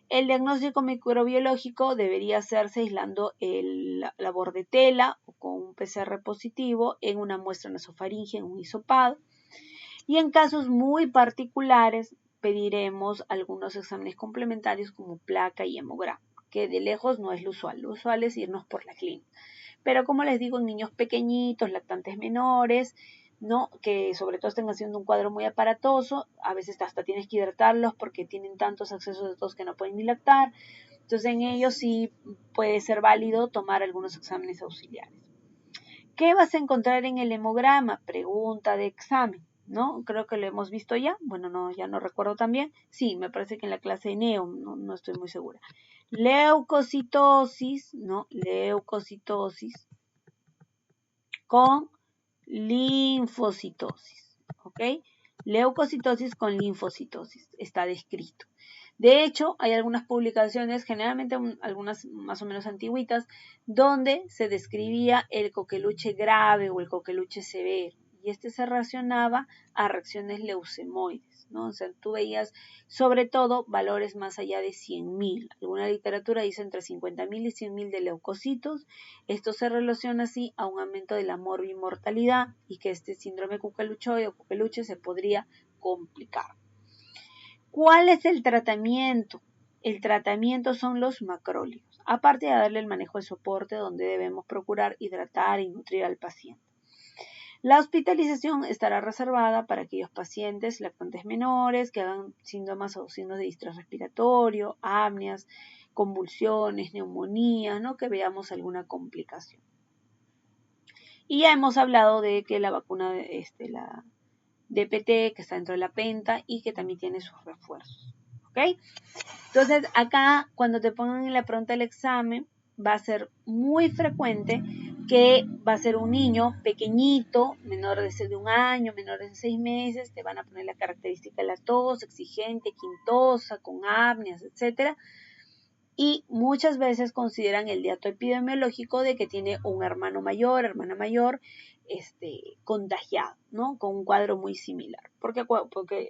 El diagnóstico microbiológico debería hacerse aislando la bordetela o con un PCR positivo en una muestra nasofaringea en un hisopado. Y en casos muy particulares pediremos algunos exámenes complementarios como placa y hemograma, que de lejos no es lo usual. Lo usual es irnos por la clínica. Pero como les digo, en niños pequeñitos, lactantes menores, ¿no? Que sobre todo estén haciendo un cuadro muy aparatoso, a veces hasta tienes que hidratarlos porque tienen tantos accesos de tos que no pueden ni lactar. Entonces en ellos sí puede ser válido tomar algunos exámenes auxiliares. ¿Qué vas a encontrar en el hemograma? Pregunta de examen, ¿no? Creo que lo hemos visto ya. Bueno, no, ya no recuerdo también. Sí, me parece que en la clase de neo, no estoy muy segura. Leucocitosis, ¿no? Leucocitosis con linfocitosis, ¿ok? Leucocitosis con linfocitosis, está descrito. De hecho, hay algunas publicaciones, generalmente algunas más o menos antiguitas, donde se describía el coqueluche grave o el coqueluche severo. Y este se relacionaba a reacciones leucemoides, ¿no? O sea, tú veías sobre todo valores más allá de 100.000. Alguna literatura dice entre 50.000 y 100.000 de leucocitos. Esto se relaciona así a un aumento de la morbimortalidad y que este síndrome coqueluchoide o coqueluche se podría complicar. ¿Cuál es el tratamiento? El tratamiento son los macrólidos, aparte de darle el manejo de soporte donde debemos procurar hidratar y nutrir al paciente. La hospitalización estará reservada para aquellos pacientes lactantes menores que hagan síntomas o signos de distrés respiratorio, apneas, convulsiones, neumonía, ¿no? Que veamos alguna complicación. Y ya hemos hablado de que la vacuna, la DPT, que está dentro de la penta y que también tiene sus refuerzos. ¿Ok? Entonces, acá, cuando te pongan en la pregunta del examen, va a ser muy frecuente que va a ser un niño pequeñito, menor de 1 año, menor de 6 meses, te van a poner la característica de la tos, exigente, quintosa, con apneas, etcétera. Y muchas veces consideran el dato epidemiológico de que tiene un hermano mayor, hermana mayor, contagiado, ¿no? Con un cuadro muy similar. Porque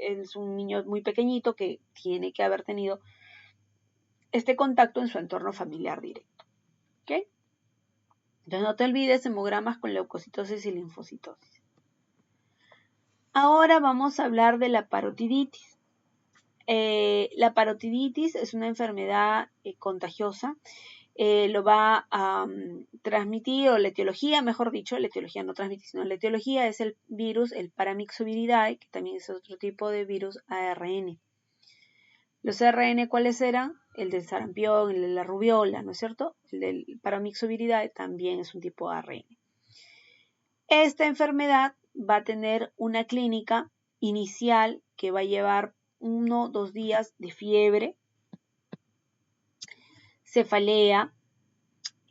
es un niño muy pequeñito que tiene que haber tenido este contacto en su entorno familiar directo. ¿Ok? Entonces no te olvides hemogramas con leucocitosis y linfocitosis. Ahora vamos a hablar de la parotiditis. La parotiditis es una enfermedad contagiosa. Lo va a transmitir, o la etiología, mejor dicho, la etiología no transmite, sino la etiología es el virus, el Paramyxoviridae, que también es otro tipo de virus ARN. Los ARN, ¿cuáles eran? El del sarampión, el de la rubiola, ¿no es cierto? El del Paramyxoviridae también es un tipo de ARN. Esta enfermedad va a tener una clínica inicial que va a llevar 1 o 2 días de fiebre, cefalea,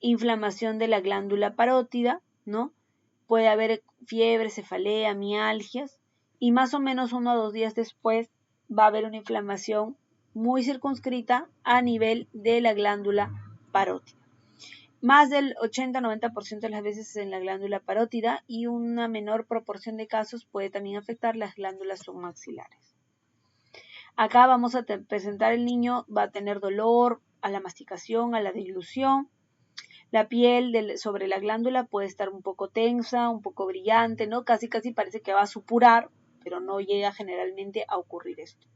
inflamación de la glándula parótida, ¿no? Puede haber fiebre, cefalea, mialgias, y más o menos 1 o 2 días después va a haber una inflamación muy circunscrita a nivel de la glándula parótida. Más del 80-90% de las veces en la glándula parótida y una menor proporción de casos puede también afectar las glándulas submaxilares. Acá vamos a presentar el niño, va a tener dolor a la masticación, a la deglución. La piel sobre la glándula puede estar un poco tensa, un poco brillante, ¿no? Casi parece que va a supurar, pero no llega generalmente a ocurrir esto.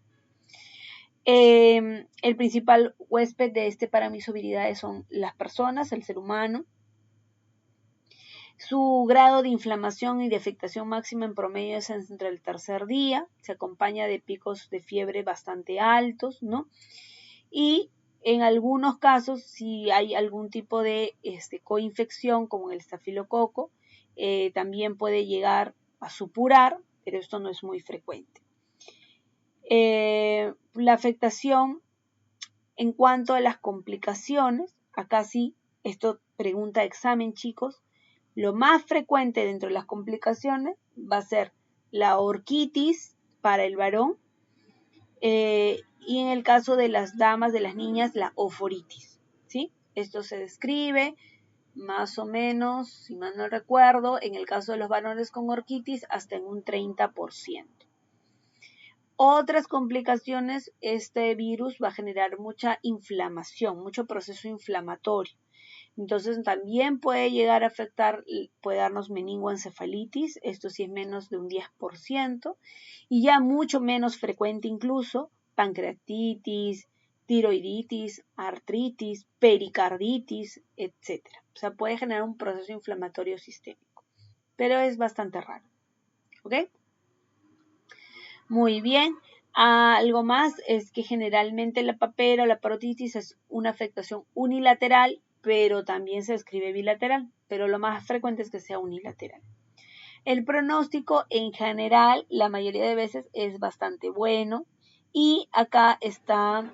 El principal huésped de este Paramyxoviridae son las personas, el ser humano. Su grado de inflamación y de afectación máxima en promedio es entre el tercer día, se acompaña de picos de fiebre bastante altos, ¿no? Y en algunos casos, si hay algún tipo de coinfección, como el estafilococo, también puede llegar a supurar, pero esto no es muy frecuente. La afectación en cuanto a las complicaciones, acá sí, esto pregunta examen, chicos, lo más frecuente dentro de las complicaciones va a ser la orquitis para el varón, y en el caso de las damas, de las niñas, la oforitis, ¿sí? Esto se describe, más o menos, si mal no recuerdo, en el caso de los varones con orquitis, hasta en un 30%. Otras complicaciones, este virus va a generar mucha inflamación, mucho proceso inflamatorio. Entonces también puede llegar a afectar, puede darnos meningoencefalitis, esto sí es menos de un 10%, y ya mucho menos frecuente incluso, pancreatitis, tiroiditis, artritis, pericarditis, etc. O sea, puede generar un proceso inflamatorio sistémico, pero es bastante raro. ¿Ok? Muy bien. Algo más es que generalmente la papera o la parotitis es una afectación unilateral, pero también se describe bilateral, pero lo más frecuente es que sea unilateral. El pronóstico en general, la mayoría de veces, es bastante bueno y acá está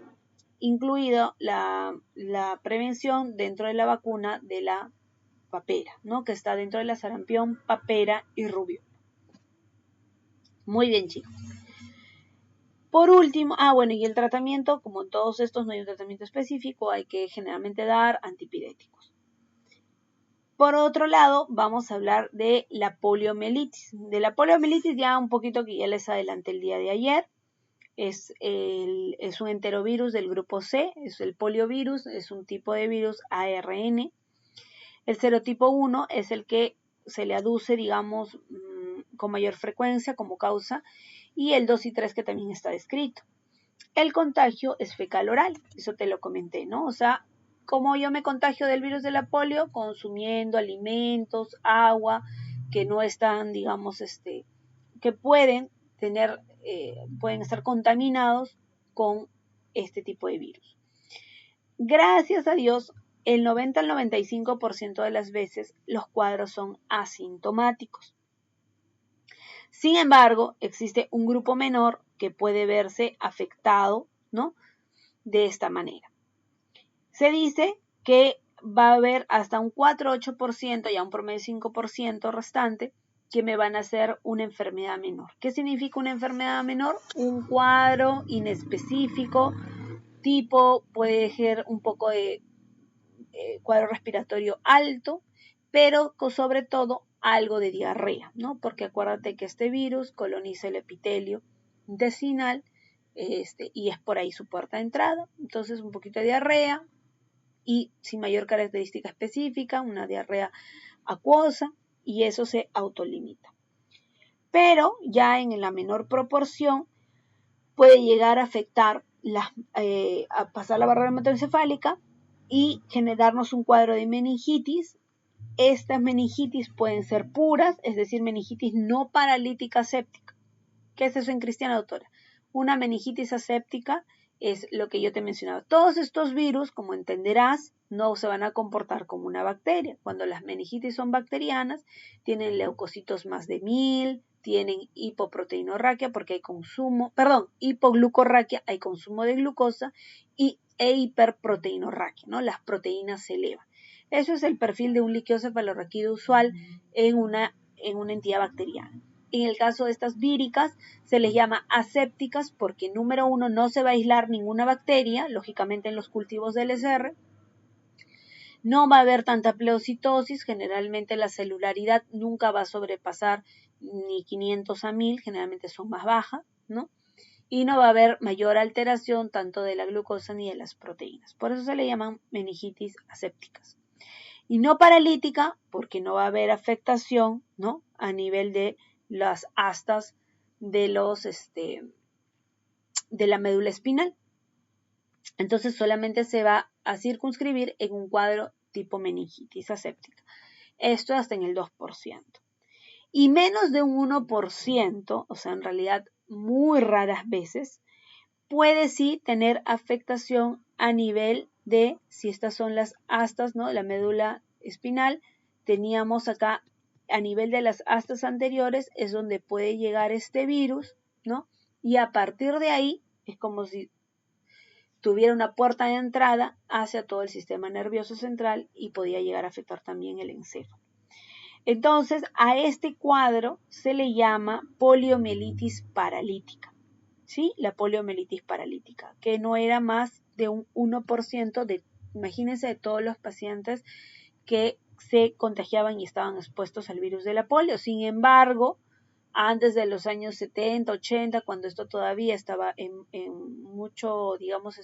incluido la prevención dentro de la vacuna de la papera, ¿no? Que está dentro de la sarampión, papera y rubio. Muy bien, chicos. Por último, bueno, y el tratamiento, como en todos estos no hay un tratamiento específico, hay que generalmente dar antipiréticos. Por otro lado, vamos a hablar de la poliomielitis. De la poliomielitis ya un poquito que ya les adelanté el día de ayer. Es un enterovirus del grupo C, es el poliovirus, es un tipo de virus ARN. El serotipo 1 es el que se le aduce, digamos, con mayor frecuencia como causa, y el 2 y 3 que también está descrito. El contagio es fecal oral, eso te lo comenté, ¿no? O sea, como yo me contagio del virus de la polio, consumiendo alimentos, agua, que no están, digamos, que pueden estar contaminados con este tipo de virus. Gracias a Dios, el 90 al 95% de las veces los cuadros son asintomáticos. Sin embargo, existe un grupo menor que puede verse afectado, ¿no? De esta manera. Se dice que va a haber hasta un 4-8% y a un promedio de 5% restante que me van a hacer una enfermedad menor. ¿Qué significa una enfermedad menor? Un cuadro inespecífico, tipo puede ser un poco de cuadro respiratorio alto, pero sobre todo algo de diarrea, ¿no? Porque acuérdate que este virus coloniza el epitelio intestinal y es por ahí su puerta de entrada. Entonces un poquito de diarrea y sin mayor característica específica, una diarrea acuosa, y eso se autolimita. Pero ya en la menor proporción puede llegar a afectar a pasar la barrera hematoencefálica y generarnos un cuadro de meningitis. Estas meningitis pueden ser puras, es decir, meningitis no paralítica aséptica. ¿Qué es eso en cristiana, doctora? Una meningitis aséptica es lo que yo te mencionaba. Todos estos virus, como entenderás, no se van a comportar como una bacteria. Cuando las meningitis son bacterianas, tienen leucocitos más de 1000, tienen hipoproteinorraquia porque hay hipoglucorraquia, hay consumo de glucosa, e hiperproteinorraquia, ¿no? Las proteínas se elevan. Eso es el perfil de un líquido cefalorraquídeo usual en una entidad bacteriana. En el caso de estas víricas se les llama asépticas porque número 1 no se va a aislar ninguna bacteria, lógicamente en los cultivos del LSR. No va a haber tanta pleocitosis, generalmente la celularidad nunca va a sobrepasar ni 500 a 1000, generalmente son más bajas, ¿no? Y no va a haber mayor alteración tanto de la glucosa ni de las proteínas. Por eso se le llaman meningitis asépticas. Y no paralítica porque no va a haber afectación, ¿no? A nivel de las astas de la médula espinal. Entonces solamente se va a circunscribir en un cuadro tipo meningitis aséptica. Esto hasta en el 2%. Y menos de un 1%, o sea, en realidad muy raras veces, puede sí tener afectación a nivel de, si estas son las astas, ¿no? La médula espinal, teníamos acá a nivel de las astas anteriores es donde puede llegar este virus, ¿no? Y a partir de ahí es como si tuviera una puerta de entrada hacia todo el sistema nervioso central y podía llegar a afectar también el encéfalo. Entonces, a este cuadro se le llama poliomielitis paralítica, ¿sí? La poliomielitis paralítica, que no era más de un 1% de, imagínense, de todos los pacientes que se contagiaban y estaban expuestos al virus de la polio. Sin embargo, antes de los años 70, 80, cuando esto todavía estaba en mucho, digamos,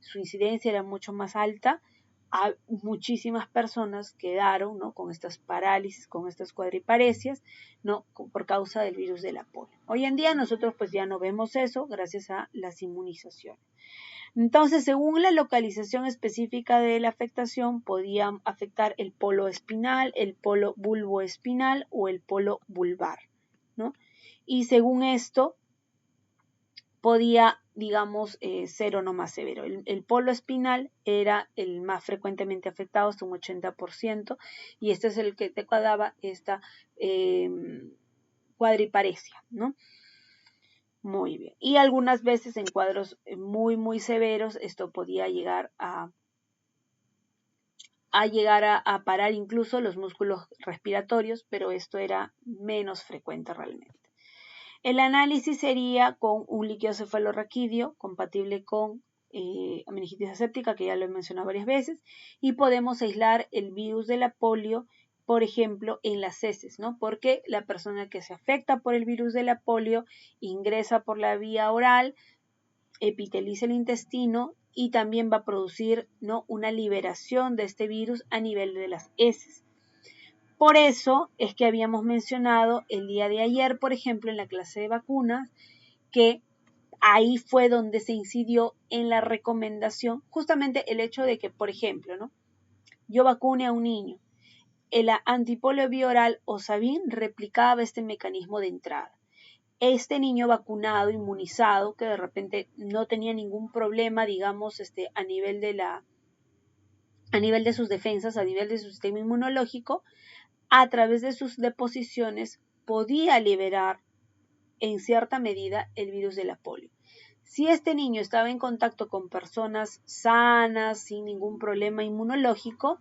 su incidencia era mucho más alta, muchísimas personas quedaron, ¿no?, con estas parálisis, con estas cuadriparesias, ¿no?, por causa del virus de la polio. Hoy en día nosotros pues ya no vemos eso gracias a las inmunizaciones. Entonces, según la localización específica de la afectación, podía afectar el polo espinal, el polo bulboespinal o el polo vulvar, ¿no? Y según esto, podía, digamos, ser o no más severo. El polo espinal era el más frecuentemente afectado, hasta un 80%, y este es el que te daba esta cuadriparesia, ¿no? Muy bien. Y algunas veces en cuadros muy, muy severos, esto podía llegar a parar incluso los músculos respiratorios, pero esto era menos frecuente realmente. El análisis sería con un líquido cefalorraquídeo compatible con meningitis aséptica, que ya lo he mencionado varias veces, y podemos aislar el virus de la polio, por ejemplo, en las heces, ¿no? Porque la persona que se afecta por el virus de la polio ingresa por la vía oral, epiteliza el intestino y también va a producir, ¿no?, una liberación de este virus a nivel de las heces. Por eso es que habíamos mencionado el día de ayer, por ejemplo, en la clase de vacunas, que ahí fue donde se incidió en la recomendación, justamente el hecho de que, por ejemplo, ¿no?, yo vacune a un niño, el antipolio bioral o Sabin replicaba este mecanismo de entrada. Este niño vacunado, inmunizado, que de repente no tenía ningún problema, digamos, a nivel de sus defensas, a nivel de su sistema inmunológico, a través de sus deposiciones podía liberar en cierta medida el virus de la polio. Si este niño estaba en contacto con personas sanas, sin ningún problema inmunológico,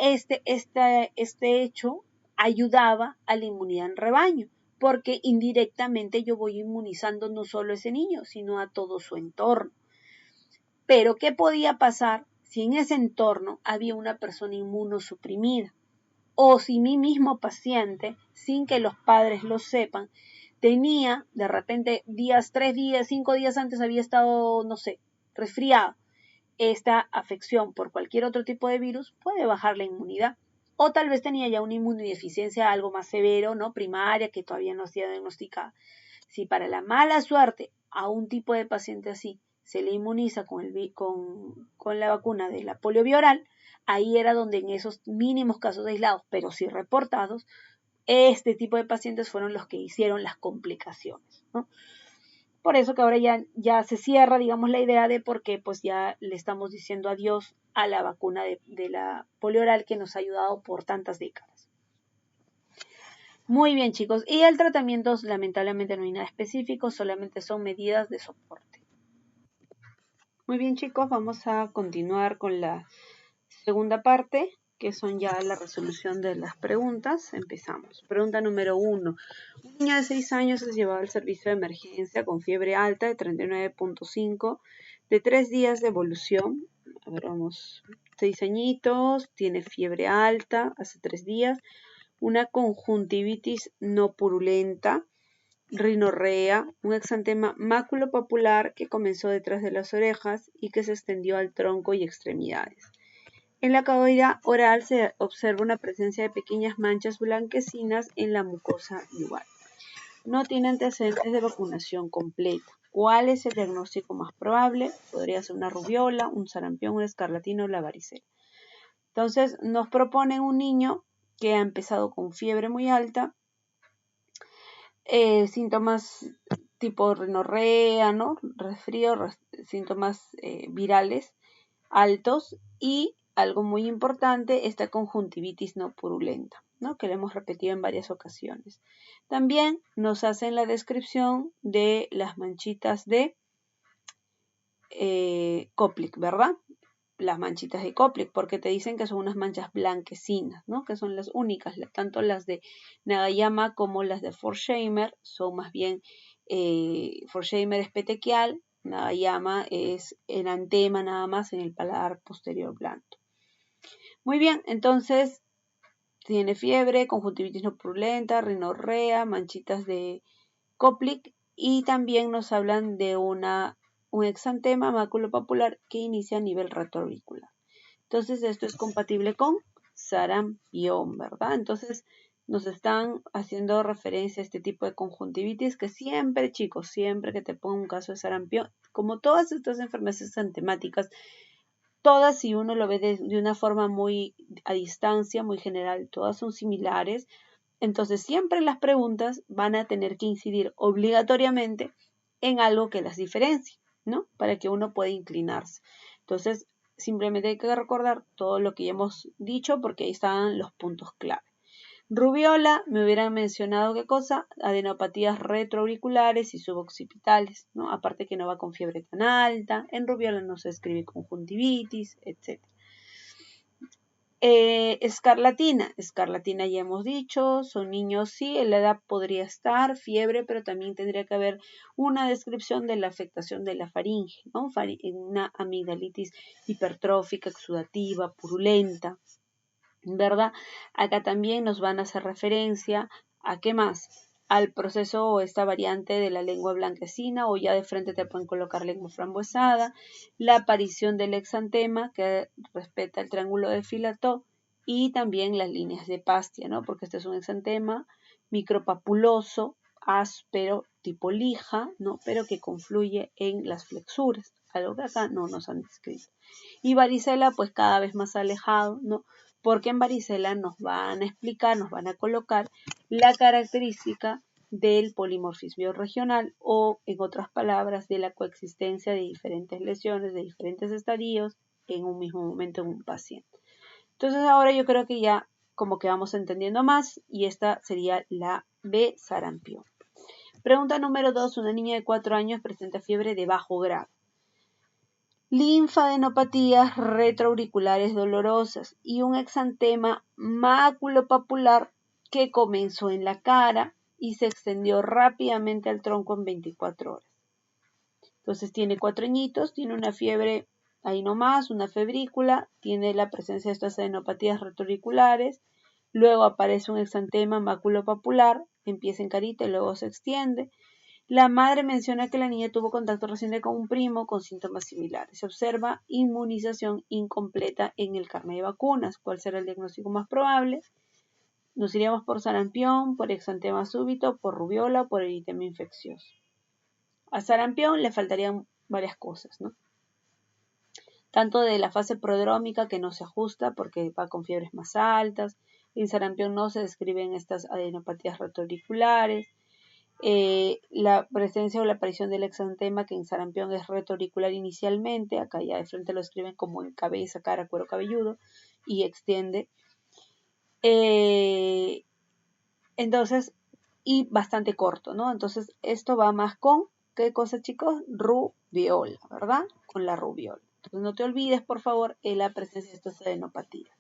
este hecho ayudaba a la inmunidad en rebaño, porque indirectamente yo voy inmunizando no solo a ese niño, sino a todo su entorno. Pero, ¿qué podía pasar si en ese entorno había una persona inmunosuprimida? O si mi mismo paciente, sin que los padres lo sepan, tenía de repente 3 días, 5 días antes había estado, no sé, resfriado. Esta afección por cualquier otro tipo de virus puede bajar la inmunidad. O tal vez tenía ya una inmunodeficiencia algo más severo, ¿no?, primaria, que todavía no ha sido diagnosticada. Si para la mala suerte a un tipo de paciente así se le inmuniza con la vacuna de la polio bioral, ahí era donde en esos mínimos casos aislados, pero sí reportados, este tipo de pacientes fueron los que hicieron las complicaciones, ¿no? Por eso que ahora ya se cierra, digamos, la idea de por qué pues ya le estamos diciendo adiós a la vacuna de la polio oral que nos ha ayudado por tantas décadas. Muy bien, chicos. Y el tratamiento, lamentablemente no hay nada específico, solamente son medidas de soporte. Muy bien, chicos, vamos a continuar con la segunda parte, que son ya la resolución de las preguntas. Empezamos. Pregunta número 1. Un niño de 6 años es llevado al servicio de emergencia con fiebre alta de 39.5, de 3 días de evolución. A ver, vamos. 6 añitos, tiene fiebre alta hace 3 días, una conjuntivitis no purulenta, rinorrea, un exantema maculopapular que comenzó detrás de las orejas y que se extendió al tronco y extremidades. En la cavidad oral se observa una presencia de pequeñas manchas blanquecinas en la mucosa yugal. No tiene antecedentes de vacunación completa. ¿Cuál es el diagnóstico más probable? Podría ser una rubiola, un sarampión, una escarlatina o la varicela. Entonces, nos proponen un niño que ha empezado con fiebre muy alta, síntomas tipo rinorrea, ¿no?, resfrío, síntomas virales altos y algo muy importante, esta conjuntivitis no purulenta, ¿no?, que lo hemos repetido en varias ocasiones. También nos hacen la descripción de las manchitas de Koplik, ¿verdad? Las manchitas de Koplik, porque te dicen que son unas manchas blanquecinas, ¿no?, que son las únicas, tanto las de Nagayama como las de Forchheimer son más bien, Forchheimer es petequial, Nagayama es enantema nada más en el paladar posterior blando. Muy bien, entonces tiene fiebre, conjuntivitis no purulenta, rinorrea, manchitas de Koplik y también nos hablan de un exantema maculopapular que inicia a nivel retroauricular. Entonces esto es compatible con sarampión, ¿verdad? Entonces nos están haciendo referencia a este tipo de conjuntivitis que siempre, chicos, siempre que te ponga un caso de sarampión, como todas estas enfermedades antemáticas, todas, si uno lo ve de una forma muy a distancia, muy general, todas son similares. Entonces siempre las preguntas van a tener que incidir obligatoriamente en algo que las diferencie, ¿no? Para que uno pueda inclinarse. Entonces simplemente hay que recordar todo lo que ya hemos dicho porque ahí están los puntos clave. Rubiola, me hubieran mencionado qué cosa, adenopatías retroauriculares y suboccipitales, ¿no? Aparte que no va con fiebre tan alta, en rubiola no se escribe conjuntivitis, etc. Escarlatina ya hemos dicho, son niños, sí, en la edad podría estar, fiebre, pero también tendría que haber una descripción de la afectación de la faringe, ¿no? Una amigdalitis hipertrófica, exudativa, purulenta, ¿verdad? Acá también nos van a hacer referencia a qué más, al proceso o esta variante de la lengua blanquecina o ya de frente te pueden colocar lengua frambuesada, la aparición del exantema que respeta el triángulo de Filató y también las líneas de Pastia, ¿no? Porque este es un exantema micropapuloso, áspero, tipo lija, ¿no? Pero que confluye en las flexuras, algo que acá no nos han descrito. Y varicela, pues cada vez más alejado, ¿no? Porque en varicela nos van a explicar, nos van a colocar la característica del polimorfismo regional o, en otras palabras, de la coexistencia de diferentes lesiones, de diferentes estadios en un mismo momento en un paciente. Entonces ahora yo creo que ya como que vamos entendiendo más y esta sería la B, sarampión. Pregunta número 2. Una niña de 4 años presenta fiebre de bajo grado. Linfadenopatías retroauriculares dolorosas y un exantema maculopapular que comenzó en la cara y se extendió rápidamente al tronco en 24 horas. Entonces tiene 4 añitos, tiene una fiebre ahí nomás, una febrícula, tiene la presencia de estas adenopatías retroauriculares, luego aparece un exantema maculopapular, empieza en carita y luego se extiende. La madre menciona que la niña tuvo contacto reciente con un primo con síntomas similares. Se observa inmunización incompleta en el carnet de vacunas. ¿Cuál será el diagnóstico más probable? Nos iríamos por sarampión, por exantema súbito, por rubiola o por eritema infeccioso. A sarampión le faltarían varias cosas, ¿no? Tanto de la fase prodrómica que no se ajusta porque va con fiebres más altas. En sarampión no se describen estas adenopatías retroauriculares. La presencia o la aparición del exantema, que en sarampión es retroauricular inicialmente, acá ya de frente lo escriben como en cabeza, cara, cuero cabelludo, y extiende. Entonces, y bastante corto, ¿no? Entonces, esto va más con, ¿qué cosa, chicos? Rubiola, ¿verdad? Con la rubiola. Entonces, no te olvides, por favor, la presencia de estas adenopatías.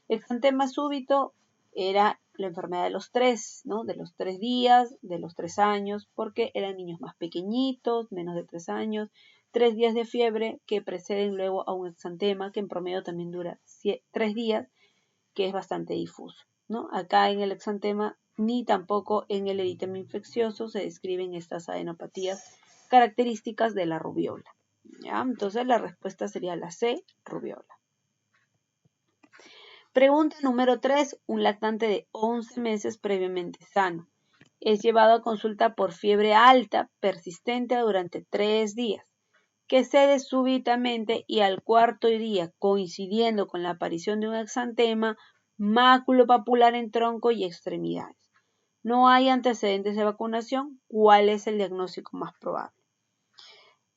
Exantema súbito era la enfermedad de los 3, ¿no? De los 3 días, de los 3 años, porque eran niños más pequeñitos, menos de 3 años, 3 días de fiebre que preceden luego a un exantema que en promedio también dura 3 días, que es bastante difuso, ¿no? Acá en el exantema ni tampoco en el eritema infeccioso se describen estas adenopatías características de la rubiola, ¿ya? Entonces la respuesta sería la C, rubiola. Pregunta número 3. Un lactante de 11 meses previamente sano. Es llevado a consulta por fiebre alta persistente durante 3 días, que cede súbitamente y al cuarto día, coincidiendo con la aparición de un exantema maculopapular en tronco y extremidades. No hay antecedentes de vacunación. ¿Cuál es el diagnóstico más probable?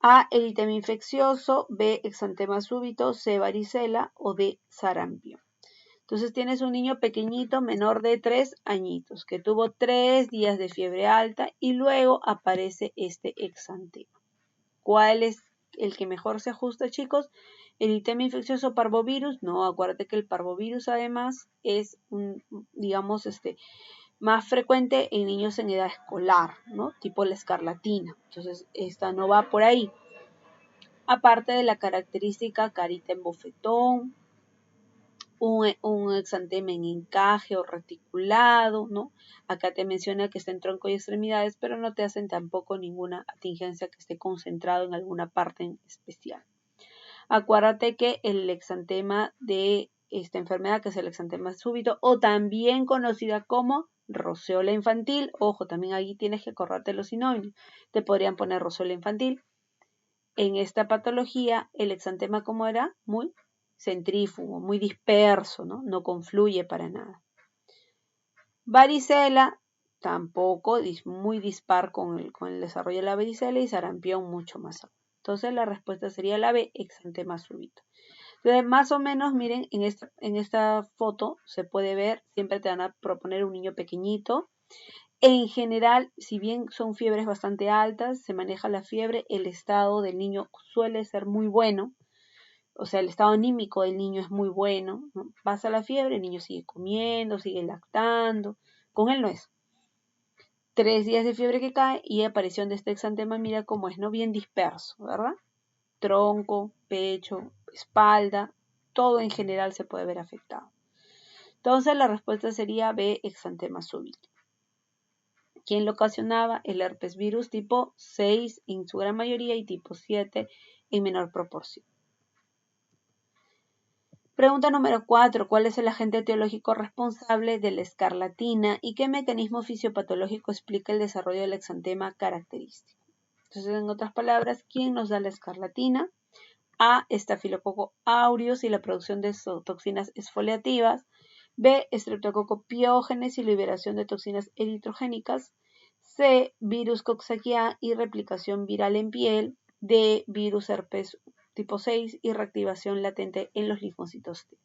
A, eritema infeccioso, B, exantema súbito, C, varicela o D, sarampión. Entonces tienes un niño pequeñito, menor de 3 añitos, que tuvo 3 días de fiebre alta y luego aparece este exantema. ¿Cuál es el que mejor se ajusta, chicos? Eritema infeccioso parvovirus. No, acuérdate que el parvovirus además es, más frecuente en niños en edad escolar, ¿no? Tipo la escarlatina. Entonces, esta no va por ahí. Aparte de la característica carita en bofetón, un exantema en encaje o reticulado, ¿no? Acá te menciona que está en tronco y extremidades, pero no te hacen tampoco ninguna atingencia que esté concentrado en alguna parte en especial. Acuérdate que el exantema de esta enfermedad, que es el exantema súbito, o también conocida como roceola infantil, ojo, también ahí tienes que acordarte los sinónimos, te podrían poner roceola infantil. En esta patología, el exantema, ¿cómo era? Muy centrífugo, muy disperso, ¿no? No confluye para nada. Varicela, tampoco, muy dispar con el desarrollo de la varicela, y sarampión mucho más alto. Entonces la respuesta sería la B, exantema súbito. Entonces, más o menos, miren, en esta foto se puede ver, siempre te van a proponer un niño pequeñito. En general, si bien son fiebres bastante altas, se maneja la fiebre, el estado del niño suele ser muy bueno, o sea, el estado anímico del niño es muy bueno, ¿no? Pasa la fiebre, el niño sigue comiendo, sigue lactando, con él no es. 3 días de fiebre que cae y aparición de este exantema, mira cómo es, ¿no? Bien disperso, ¿verdad? Tronco, pecho, espalda, todo en general se puede ver afectado. Entonces la respuesta sería B, exantema súbito. ¿Quién lo ocasionaba? El herpes virus tipo 6 en su gran mayoría y tipo 7 en menor proporción. Pregunta número 4. ¿Cuál es el agente etiológico responsable de la escarlatina y qué mecanismo fisiopatológico explica el desarrollo del exantema característico? Entonces, en otras palabras, ¿quién nos da la escarlatina? A. Estafilococo aureus y la producción de toxinas exfoliativas. B. Streptococo piógenes y liberación de toxinas eritrogénicas. C. Virus Coxsackie y replicación viral en piel. D. Virus herpes tipo 6 y reactivación latente en los linfocitos T.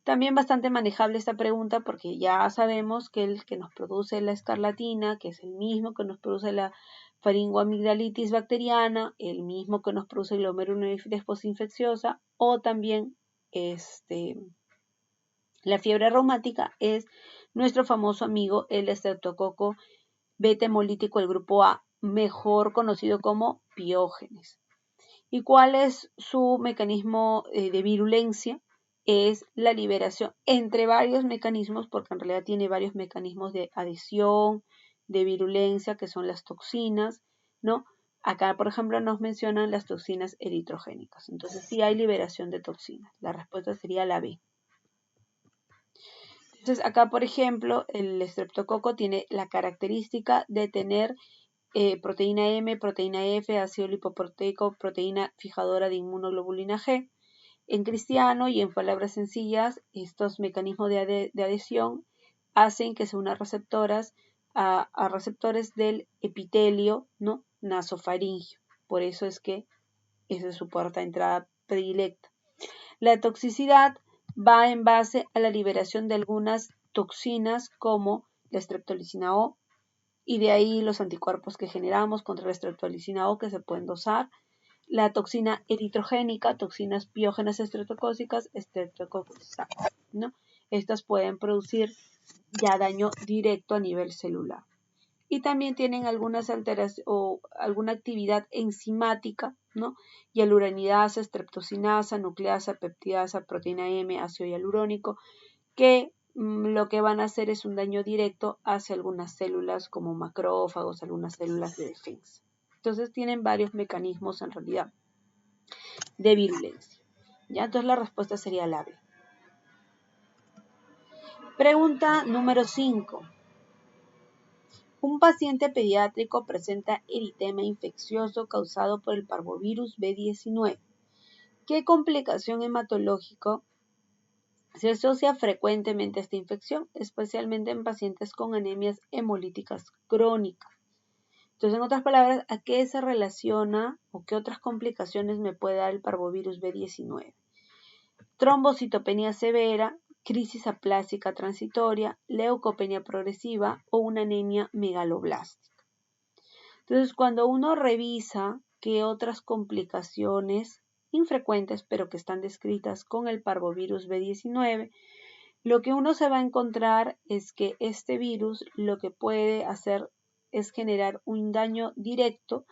También bastante manejable esta pregunta porque ya sabemos que el que nos produce la escarlatina, que es el mismo que nos produce la faringoamigdalitis bacteriana, el mismo que nos produce glomerulonefritis postinfecciosa o también la fiebre reumática, es nuestro famoso amigo el estreptococo beta hemolítico del grupo A, mejor conocido como piógenes. ¿Y cuál es su mecanismo de virulencia? Es la liberación entre varios mecanismos, porque en realidad tiene varios mecanismos de adhesión, de virulencia, que son las toxinas, ¿no? Acá, por ejemplo, nos mencionan las toxinas eritrogénicas. Entonces, sí hay liberación de toxinas. La respuesta sería la B. Entonces, acá, por ejemplo, el estreptococo tiene la característica de tener proteína M, proteína F, ácido lipoproteico, proteína fijadora de inmunoglobulina G. En cristiano y en palabras sencillas, estos mecanismos de adhesión hacen que se unan receptoras a receptores del epitelio, ¿no? Nasofaringio. Por eso es que esa es su puerta de entrada predilecta. La toxicidad va en base a la liberación de algunas toxinas como la streptolicina O, y de ahí los anticuerpos que generamos contra la streptolicina O que se pueden dosar, la toxina eritrogénica, toxinas piógenas estreptocócicas, ¿no? Estas pueden producir ya daño directo a nivel celular. Y también tienen algunas alteraciones o alguna actividad enzimática, ¿no? Hialuronidasa, streptocinasa, nucleasa, peptidasa, proteína M, ácido hialurónico, que lo que van a hacer es un daño directo hacia algunas células como macrófagos, algunas células de defensa. Entonces tienen varios mecanismos en realidad de virulencia. ¿Ya? Entonces la respuesta sería la B. Pregunta número 5. Un paciente pediátrico presenta eritema infeccioso causado por el parvovirus B19. ¿Qué complicación hematológica se asocia frecuentemente a esta infección, especialmente en pacientes con anemias hemolíticas crónicas? Entonces, en otras palabras, ¿a qué se relaciona o qué otras complicaciones me puede dar el parvovirus B19? Trombocitopenia severa, crisis aplásica transitoria, leucopenia progresiva o una anemia megaloblástica. Entonces, cuando uno revisa qué otras complicaciones infrecuentes, pero que están descritas con el parvovirus B19, lo que uno se va a encontrar es que este virus lo que puede hacer es generar un daño directo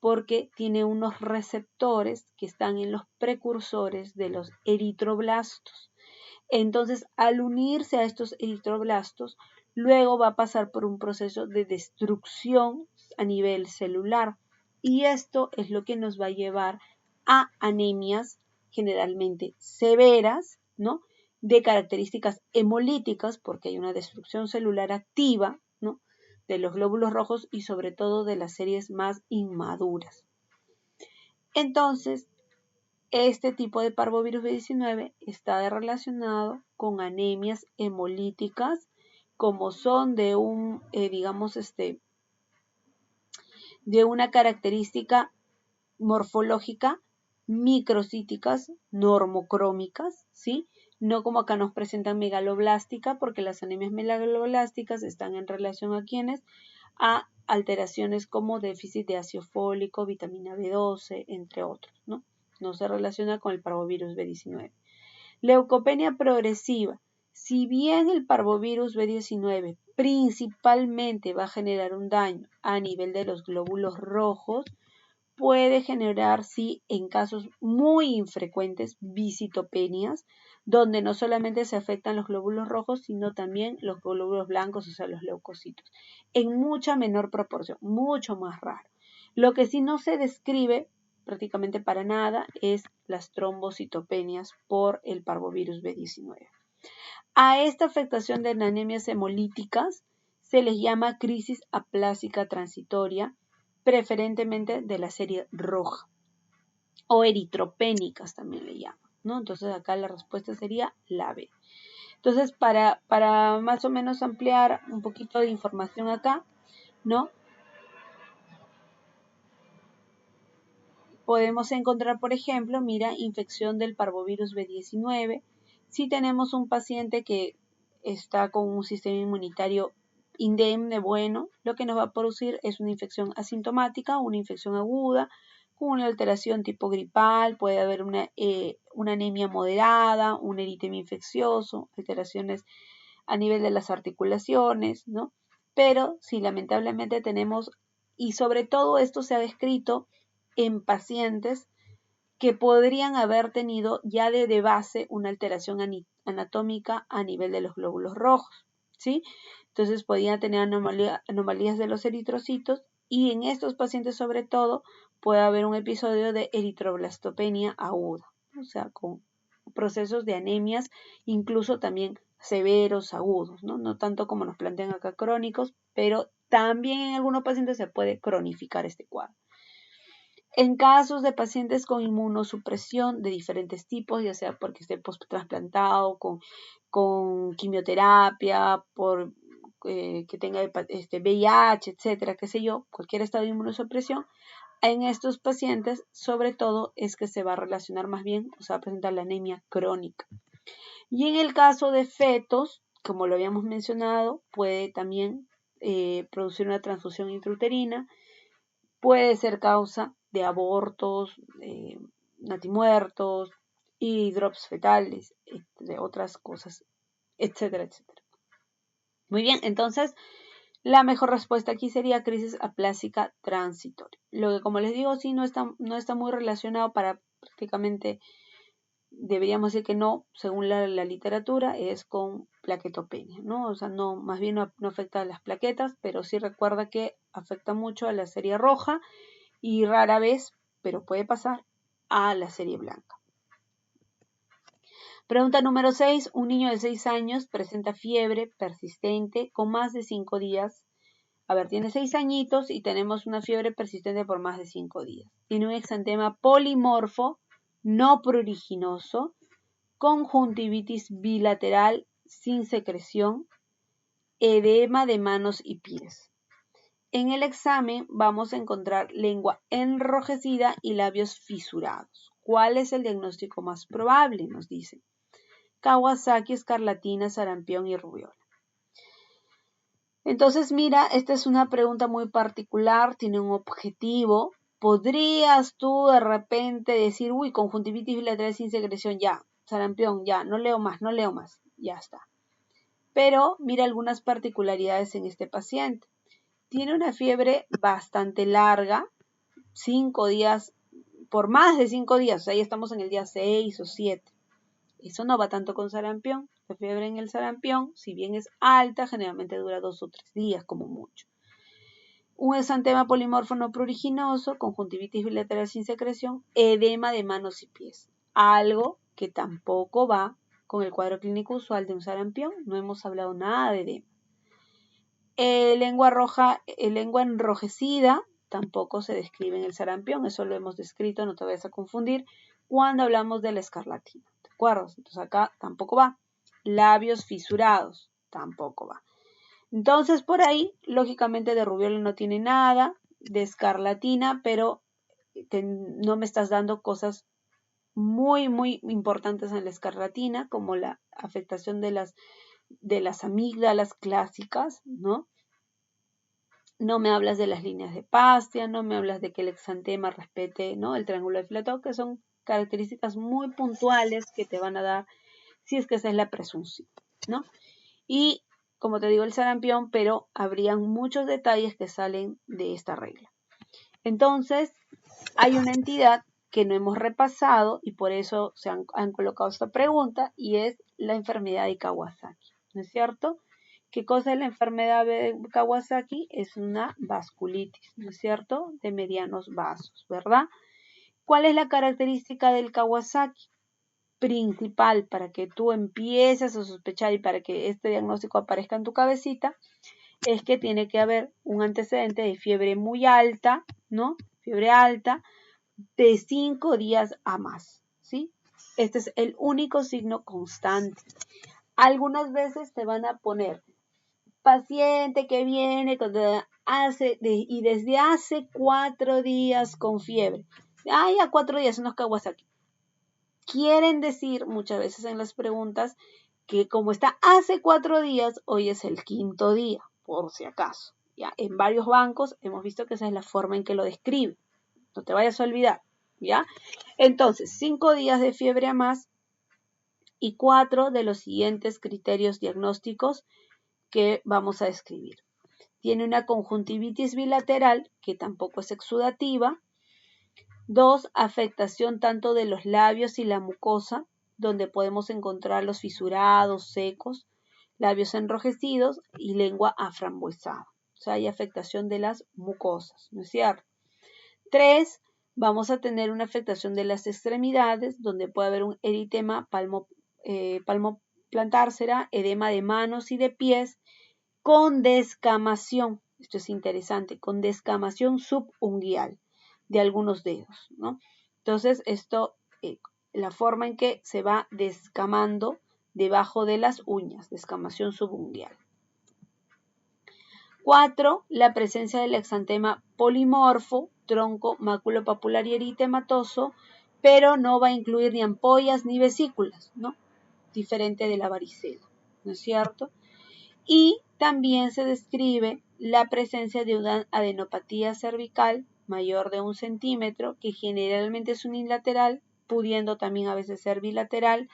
porque tiene unos receptores que están en los precursores de los eritroblastos. Entonces, al unirse a estos eritroblastos, luego va a pasar por un proceso de destrucción a nivel celular. Y esto es lo que nos va a llevar a anemias generalmente severas, ¿no? De características hemolíticas, porque hay una destrucción celular activa, ¿no? De los glóbulos rojos y sobre todo de las series más inmaduras. Entonces, este tipo de parvovirus B19 está relacionado con anemias hemolíticas, como son de de una característica morfológica microcíticas normocrómicas, ¿sí? No como acá nos presentan megaloblástica, porque las anemias megaloblásticas están en relación a quienes, a alteraciones como déficit de ácido fólico, vitamina B12, entre otros, ¿no? No se relaciona con el parvovirus B19. Leucopenia progresiva. Si bien el parvovirus B19 principalmente va a generar un daño a nivel de los glóbulos rojos, puede generar, sí, en casos muy infrecuentes, visitopenias, donde no solamente se afectan los glóbulos rojos, sino también los glóbulos blancos, o sea, los leucocitos, en mucha menor proporción, mucho más raro. Lo que sí no se describe prácticamente para nada es las trombocitopenias por el parvovirus B19. A esta afectación de anemias hemolíticas se les llama crisis aplásica transitoria, preferentemente de la serie roja, o eritropénicas también le llaman, ¿no? Entonces acá la respuesta sería la B. Entonces, para más o menos ampliar un poquito de información acá, ¿no? Podemos encontrar, por ejemplo, mira, infección del parvovirus B19. Si tenemos un paciente que está con un sistema inmunitario indemne, bueno, lo que nos va a producir es una infección asintomática, una infección aguda, con una alteración tipo gripal, puede haber una anemia moderada, un eritema infeccioso, alteraciones a nivel de las articulaciones, ¿no? Pero si lamentablemente tenemos, y sobre todo esto se ha descrito en pacientes que podrían haber tenido ya de base una alteración anatómica a nivel de los glóbulos rojos, ¿sí? Entonces podían tener anomalías de los eritrocitos y en estos pacientes sobre todo puede haber un episodio de eritroblastopenia aguda, o sea, con procesos de anemias, incluso también severos, agudos, ¿no? No tanto como nos plantean acá crónicos, pero también en algunos pacientes se puede cronificar este cuadro. En casos de pacientes con inmunosupresión de diferentes tipos, ya sea porque esté post-trasplantado, con quimioterapia, por que tenga VIH, etcétera, qué sé yo, cualquier estado de inmunosupresión, en estos pacientes, sobre todo, es que se va a relacionar más bien, o se va a presentar la anemia crónica. Y en el caso de fetos, como lo habíamos mencionado, puede también producir una transfusión intrauterina, puede ser causa de abortos, natimuertos y drops fetales, entre otras cosas, etcétera, etcétera. Muy bien, entonces la mejor respuesta aquí sería crisis aplásica transitoria. Lo que, como les digo, sí no está muy relacionado para prácticamente, deberíamos decir que no, según la literatura, es con plaquetopenia, ¿no? O sea, no, más bien no afecta a las plaquetas, pero sí recuerda que afecta mucho a la serie roja y rara vez, pero puede pasar, a la serie blanca. Pregunta número 6. Un niño de 6 años presenta fiebre persistente con más de 5 días. A ver, tiene 6 añitos y tenemos una fiebre persistente por más de 5 días. Tiene un exantema polimorfo, no pruriginoso, conjuntivitis bilateral sin secreción, edema de manos y pies. En el examen vamos a encontrar lengua enrojecida y labios fisurados. ¿Cuál es el diagnóstico más probable? Nos dice. Kawasaki, escarlatina, sarampión y rubiola. Entonces, mira, esta es una pregunta muy particular, tiene un objetivo. ¿Podrías tú de repente decir, uy, conjuntivitis bilateral sin secreción, ya, sarampión, ya, no leo más, ya está? Pero mira algunas particularidades en este paciente. Tiene una fiebre bastante larga, 5 días, por más de 5 días, o sea, ya estamos en el día 6 o 7. Eso no va tanto con sarampión. La fiebre en el sarampión, si bien es alta, generalmente dura 2 o 3 días como mucho. Un exantema polimorfo no pruriginoso, conjuntivitis bilateral sin secreción, edema de manos y pies. Algo que tampoco va con el cuadro clínico usual de un sarampión. No hemos hablado nada de edema. Lengua enrojecida tampoco se describe en el sarampión. Eso lo hemos descrito, no te vayas a confundir, cuando hablamos de la escarlatina. ¿De acuerdo? Entonces acá tampoco va. Labios fisurados, tampoco va. Entonces, por ahí, lógicamente, de rubiola no tiene nada, de escarlatina, pero no me estás dando cosas muy, muy importantes en la escarlatina, como la afectación de las amígdalas clásicas, ¿no? No me hablas de las líneas de Pastia, no me hablas de que el exantema respete, ¿no?, el triángulo de Filatov, que son características muy puntuales que te van a dar si es que esa es la presunción, ¿no? Y como te digo, el sarampión, pero habrían muchos detalles que salen de esta regla. Entonces, hay una entidad que no hemos repasado y por eso se han colocado esta pregunta, y es la enfermedad de Kawasaki, ¿no es cierto? ¿Qué cosa es la enfermedad de Kawasaki? Es una vasculitis, ¿no es cierto?, de medianos vasos, ¿verdad? ¿Cuál es la característica del Kawasaki principal para que tú empieces a sospechar y para que este diagnóstico aparezca en tu cabecita? Es que tiene que haber un antecedente de fiebre muy alta, ¿no? Fiebre alta de 5 días a más, ¿sí? Este es el único signo constante. Algunas veces te van a poner paciente que viene y desde hace 4 días con fiebre. Ya 4 días, unos Kawasaki. Quieren decir muchas veces en las preguntas que como está hace 4 días, hoy es el 5.º día, por si acaso. Ya, en varios bancos hemos visto que esa es la forma en que lo describe. No te vayas a olvidar, ¿ya? Entonces, 5 días de fiebre a más y 4 de los siguientes criterios diagnósticos que vamos a describir. Tiene una conjuntivitis bilateral, que tampoco es exudativa. 2, afectación tanto de los labios y la mucosa, donde podemos encontrar los fisurados, secos, labios enrojecidos y lengua aframbuesada. O sea, hay afectación de las mucosas, ¿no es cierto? 3, vamos a tener una afectación de las extremidades, donde puede haber un eritema palmoplantársera, edema de manos y de pies, con descamación. Esto es interesante, con descamación subunguial de algunos dedos, ¿no? Entonces, esto, la forma en que se va descamando debajo de las uñas, descamación subunguial. 4, la presencia del exantema polimorfo, tronco, maculopapular y eritematoso, pero no va a incluir ni ampollas ni vesículas, ¿no? Diferente de la varicela, ¿no es cierto? Y también se describe la presencia de una adenopatía cervical mayor de 1 centímetro, que generalmente es unilateral, pudiendo también a veces ser bilateral,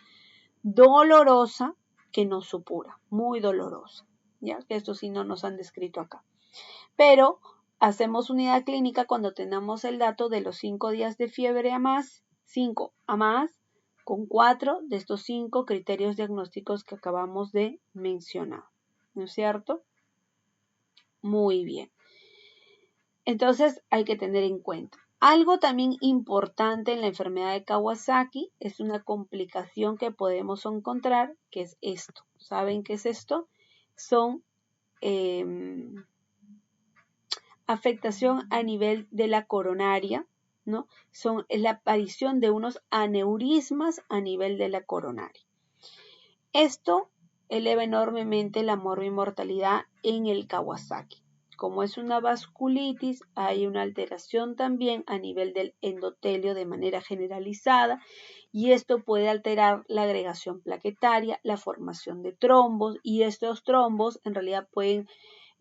dolorosa, que no supura, muy dolorosa, ¿ya? Que esto sí no nos han descrito acá. Pero hacemos unidad clínica cuando tenemos el dato de los 5 días de fiebre a más, 5 a más, con 4 de estos 5 criterios diagnósticos que acabamos de mencionar, ¿no es cierto? Muy bien. Entonces hay que tener en cuenta. Algo también importante en la enfermedad de Kawasaki es una complicación que podemos encontrar, que es esto. ¿Saben qué es esto? Son afectación a nivel de la coronaria, ¿no? Es la aparición de unos aneurismas a nivel de la coronaria. Esto eleva enormemente la morbimortalidad en el Kawasaki. Como es una vasculitis, hay una alteración también a nivel del endotelio de manera generalizada, y esto puede alterar la agregación plaquetaria, la formación de trombos, y estos trombos en realidad pueden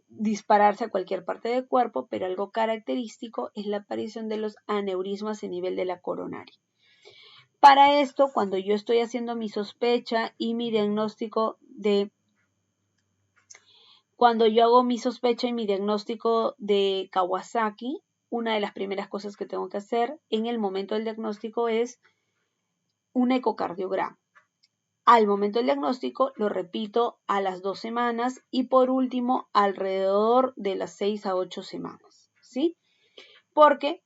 dispararse a cualquier parte del cuerpo, pero algo característico es la aparición de los aneurismas a nivel de la coronaria. Para esto, cuando yo estoy haciendo mi sospecha y mi diagnóstico cuando yo hago mi sospecha y mi diagnóstico de Kawasaki, una de las primeras cosas que tengo que hacer en el momento del diagnóstico es un ecocardiograma. al momento del diagnóstico, lo repito, a las 2 semanas y por último, alrededor de las 6 a 8 semanas, ¿sí? Porque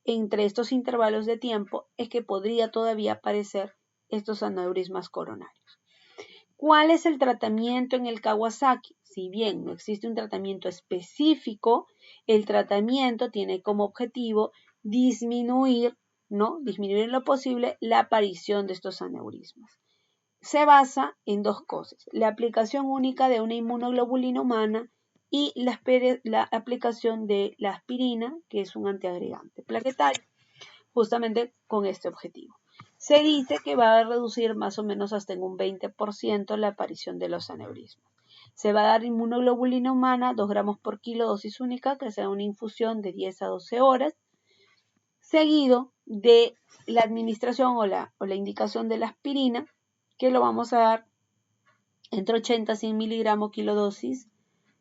entre estos intervalos de tiempo es que podría todavía aparecer estos aneurismas coronarios. ¿Cuál es el tratamiento en el Kawasaki? Si bien no existe un tratamiento específico, el tratamiento tiene como objetivo disminuir, ¿no? Disminuir en lo posible la aparición de estos aneurismas. Se basa en dos cosas: la aplicación única de una inmunoglobulina humana y la aplicación de la aspirina, que es un antiagregante plaquetario, justamente con este objetivo. Se dice que va a reducir más o menos hasta en un 20% la aparición de los aneurismas. Se va a dar inmunoglobulina humana, 2 gramos por kilo, dosis única, que será una infusión de 10 a 12 horas, seguido de la administración o la indicación de la aspirina, que lo vamos a dar entre 80 y 100 miligramos kilodosis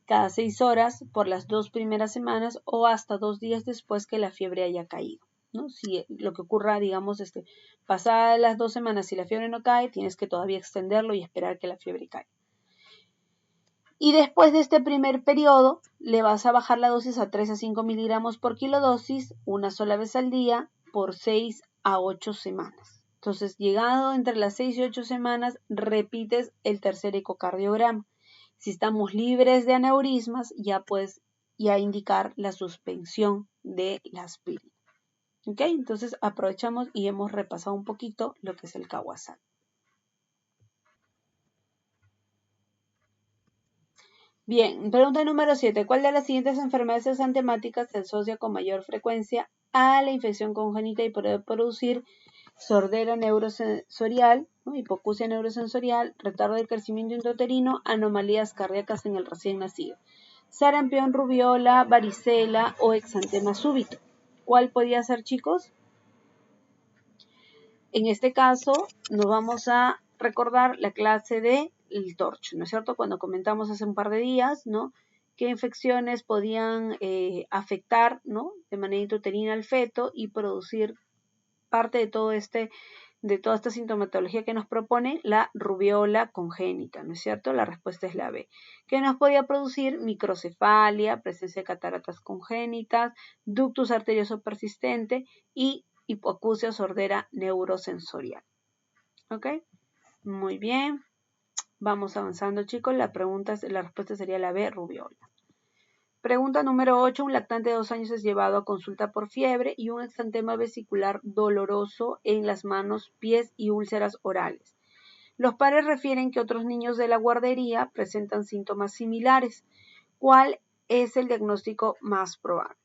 cada 6 horas por las 2 primeras semanas o hasta 2 días después que la fiebre haya caído, ¿no? Si lo que ocurra, digamos, pasadas las 2 semanas, si la fiebre no cae, tienes que todavía extenderlo y esperar que la fiebre caiga. Y después de este primer periodo, le vas a bajar la dosis a 3 a 5 miligramos por kilodosis, una sola vez al día, por 6 a 8 semanas. Entonces, llegado entre las 6 y 8 semanas, repites el tercer ecocardiograma. Si estamos libres de aneurismas, ya puedes indicar la suspensión de la aspirina. ¿Ok? Entonces, aprovechamos y hemos repasado un poquito lo que es el Kawasaki. Bien, pregunta número 7. ¿Cuál de las siguientes enfermedades exantemáticas se asocia con mayor frecuencia a la infección congénita y puede producir sordera neurosensorial, ¿no? Hipoacusia neurosensorial, retardo del crecimiento intrauterino, anomalías cardíacas en el recién nacido? Sarampión, rubiola, varicela o exantema súbito. ¿Cuál podría ser, chicos? En este caso, nos vamos a recordar la clase de el torcho, ¿no es cierto? Cuando comentamos hace un par de días, ¿no? Qué infecciones podían afectar, ¿no? De manera intrauterina al feto y producir parte de toda esta sintomatología que nos propone la rubiola congénita, ¿no es cierto? La respuesta es la B. ¿Qué nos podía producir? Microcefalia, presencia de cataratas congénitas, ductus arterioso persistente y hipoacusia sordera neurosensorial. ¿Ok? Muy bien. Vamos avanzando, chicos. La respuesta sería la B, rubiola. Pregunta número 8. Un lactante de 2 años es llevado a consulta por fiebre y un exantema vesicular doloroso en las manos, pies y úlceras orales. Los padres refieren que otros niños de la guardería presentan síntomas similares. ¿Cuál es el diagnóstico más probable?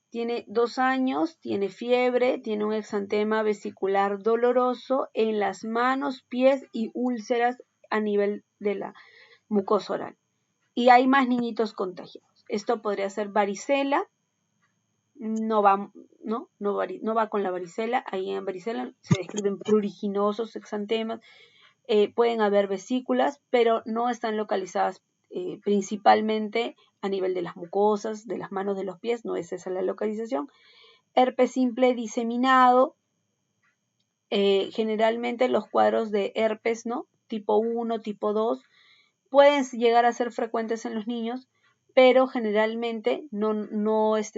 Tiene 2 años, tiene fiebre, tiene un exantema vesicular doloroso en las manos, pies y úlceras a nivel de la mucosa oral. Y hay más niñitos contagiados. Esto podría ser varicela, no va con la varicela. Ahí en varicela se describen pruriginosos exantemas, pueden haber vesículas, pero no están localizadas principalmente a nivel de las mucosas, de las manos, de los pies, no es esa la localización. Herpes simple diseminado, generalmente los cuadros de herpes, ¿no? Tipo 1, tipo 2, pueden llegar a ser frecuentes en los niños, pero generalmente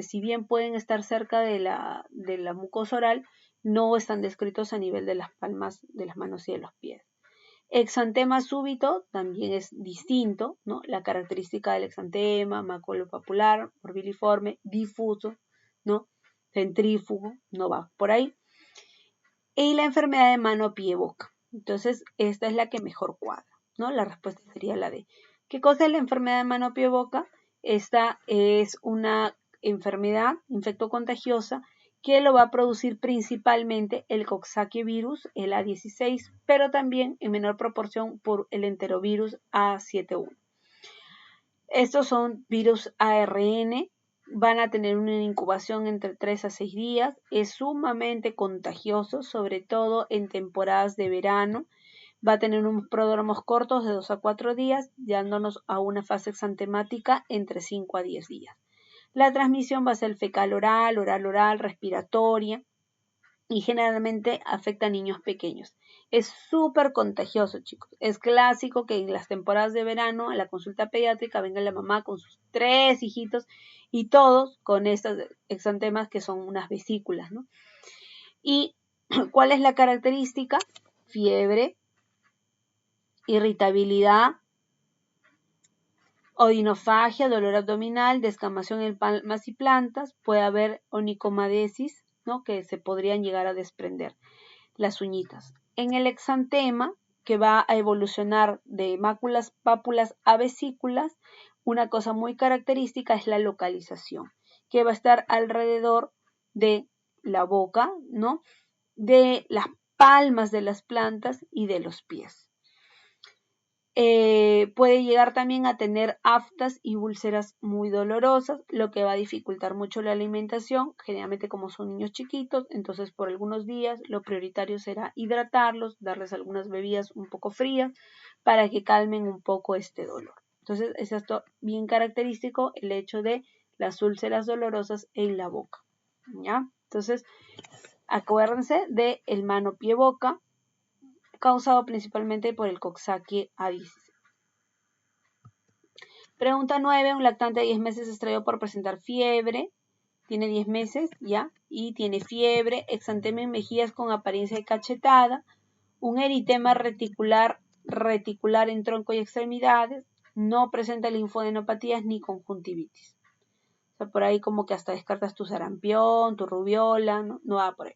si bien pueden estar cerca de la mucosa oral, no están descritos a nivel de las palmas de las manos y de los pies. Exantema súbito también es distinto, ¿no? La característica del exantema, maculopapular, morbiliforme, difuso, ¿no? Centrífugo, no va por ahí. Y la enfermedad de mano, pie, boca. Entonces, esta es la que mejor cuadra, ¿no? La respuesta sería la D. ¿Qué cosa es la enfermedad de mano, pie, boca? Esta es una enfermedad infectocontagiosa que lo va a producir principalmente el Coxsackie virus, el A16, pero también en menor proporción por el enterovirus A71. Estos son virus ARN, van a tener una incubación entre 3 a 6 días, es sumamente contagioso, sobre todo en temporadas de verano. Va a tener unos prodromos cortos de 2 a 4 días, dándonos a una fase exantemática entre 5 a 10 días. La transmisión va a ser fecal oral, respiratoria y generalmente afecta a niños pequeños. Es súper contagioso, chicos. Es clásico que en las temporadas de verano a la consulta pediátrica venga la mamá con sus 3 hijitos y todos con estos exantemas que son unas vesículas, ¿no? ¿Y cuál es la característica? Fiebre, irritabilidad, odinofagia, dolor abdominal, descamación en palmas y plantas, puede haber onicomadesis, ¿no? Que se podrían llegar a desprender las uñitas. En el exantema, que va a evolucionar de máculas, pápulas a vesículas, una cosa muy característica es la localización, que va a estar alrededor de la boca, ¿no? De las palmas de las plantas y de los pies. Puede llegar también a tener aftas y úlceras muy dolorosas, lo que va a dificultar mucho la alimentación, generalmente como son niños chiquitos, entonces por algunos días lo prioritario será hidratarlos, darles algunas bebidas un poco frías para que calmen un poco este dolor. Entonces es esto bien característico el hecho de las úlceras dolorosas en la boca, ¿ya? Entonces acuérdense de el mano pie boca, causado principalmente por el Coxsackie avicis. Pregunta 9. Un lactante de 10 meses extraído por presentar fiebre. Tiene 10 meses, ¿ya? Y tiene fiebre, exantema en mejillas con apariencia de cachetada, un eritema reticular en tronco y extremidades, no presenta linfadenopatías ni conjuntivitis. O sea, por ahí como que hasta descartas tu sarampión, tu rubiola, no va por ahí.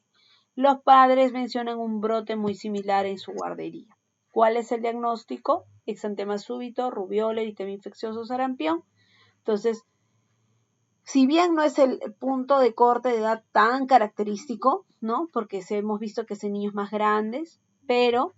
Los padres mencionan un brote muy similar en su guardería. ¿Cuál es el diagnóstico? Exantema súbito, rubiola, eritema infeccioso, sarampión. Entonces, si bien no es el punto de corte de edad tan característico, ¿no? Porque hemos visto que es en niños más grandes, pero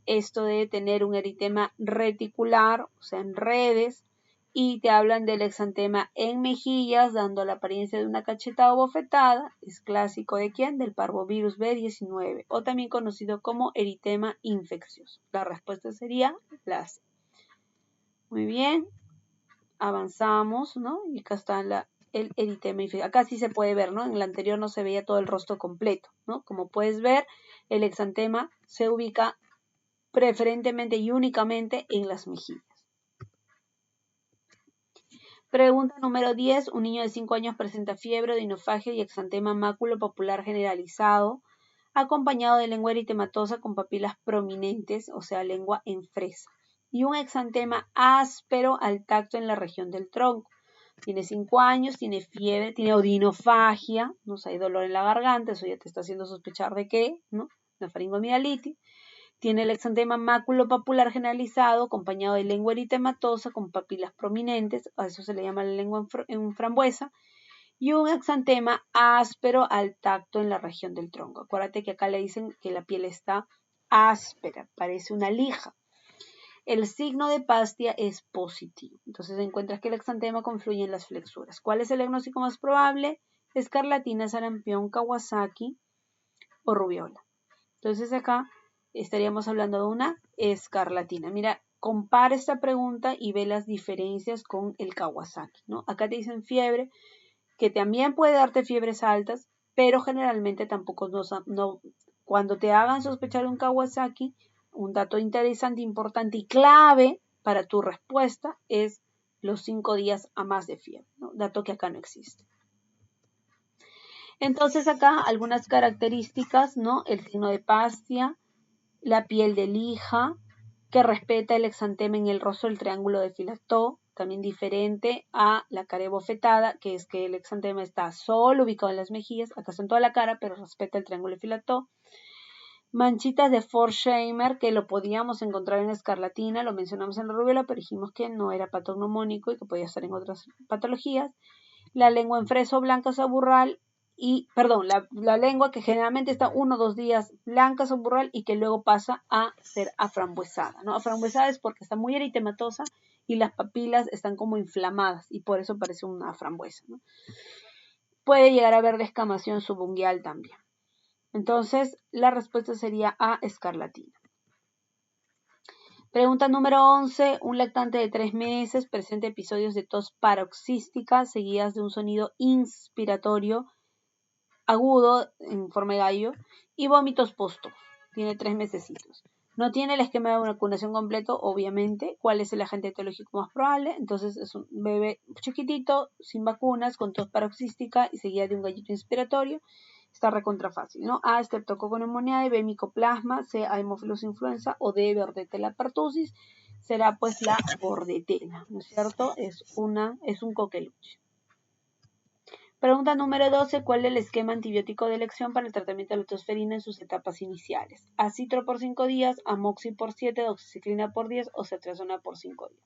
esto debe tener un eritema reticular, o sea, en redes, y te hablan del exantema en mejillas, dando la apariencia de una cachetada o bofetada. Es clásico de quién? Del parvovirus B19, o también conocido como eritema infeccioso. La respuesta sería la C. Muy bien, avanzamos, ¿no? Y acá está el eritema infeccioso. Acá sí se puede ver, ¿no? En la anterior no se veía todo el rostro completo, ¿no? Como puedes ver, el exantema se ubica preferentemente y únicamente en las mejillas. Pregunta número 10. Un niño de 5 años presenta fiebre, odinofagia y exantema máculo-papular generalizado, acompañado de lengua eritematosa con papilas prominentes, o sea, lengua en fresa, y un exantema áspero al tacto en la región del tronco. Tiene 5 años, tiene fiebre, tiene odinofagia, no sé, hay dolor en la garganta, eso ya te está haciendo sospechar de qué, ¿no? Una faringomielitis. Tiene el exantema máculo-papular generalizado, acompañado de lengua eritematosa con papilas prominentes, a eso se le llama la lengua en frambuesa, y un exantema áspero al tacto en la región del tronco. Acuérdate que acá le dicen que la piel está áspera, parece una lija. El signo de Pastia es positivo. Entonces encuentras que el exantema confluye en las flexuras. ¿Cuál es el diagnóstico más probable? Escarlatina, sarampión, Kawasaki o rubiola. Entonces acá estaríamos hablando de una escarlatina. Mira, compara esta pregunta y ve las diferencias con el Kawasaki, ¿no? Acá te dicen fiebre, que también puede darte fiebres altas, pero generalmente tampoco cuando te hagan sospechar un Kawasaki, un dato interesante, importante y clave para tu respuesta es los 5 días a más de fiebre, ¿no? Dato que acá no existe. Entonces acá algunas características, ¿no? El signo de Pastia, la piel de lija, que respeta el exantema en el rostro del triángulo de Filató, también diferente a la cara bofetada, que es que el exantema está solo ubicado en las mejillas, acá está en toda la cara, pero respeta el triángulo de Filató. Manchitas de Forchheimer, que lo podíamos encontrar en escarlatina, lo mencionamos en la rubiola, pero dijimos que no era patognomónico y que podía estar en otras patologías. La lengua en freso blanca saburral, la lengua que generalmente está 1 o 2 días blanca saburral y que luego pasa a ser aframbuesada, ¿no? Aframbuesada es porque está muy eritematosa y las papilas están como inflamadas y por eso parece una frambuesa, ¿no? Puede llegar a haber descamación subungual también. Entonces, la respuesta sería A, escarlatina. Pregunta número 11. Un lactante de 3 meses presenta episodios de tos paroxística seguidas de un sonido inspiratorio agudo en forma de gallo y vómitos postos. tiene 3 mesecitos. No tiene el esquema de vacunación completo, obviamente. ¿Cuál es el agente etiológico más probable? Entonces es un bebé chiquitito, sin vacunas, con tos paroxística y seguida de un gallito inspiratorio. Está recontra fácil, ¿no? A, Streptococcus pneumoniae, B, Mycoplasma, C, Haemophilus influenza o D, Bordetella pertussis. Será pues la bordetela, ¿no es cierto? Es un coqueluche. Pregunta número 12. ¿Cuál es el esquema antibiótico de elección para el tratamiento de la tosferina en sus etapas iniciales? Acitro por 5 días, amoxi por 7, doxiciclina por 10 o cetrazona por 5 días.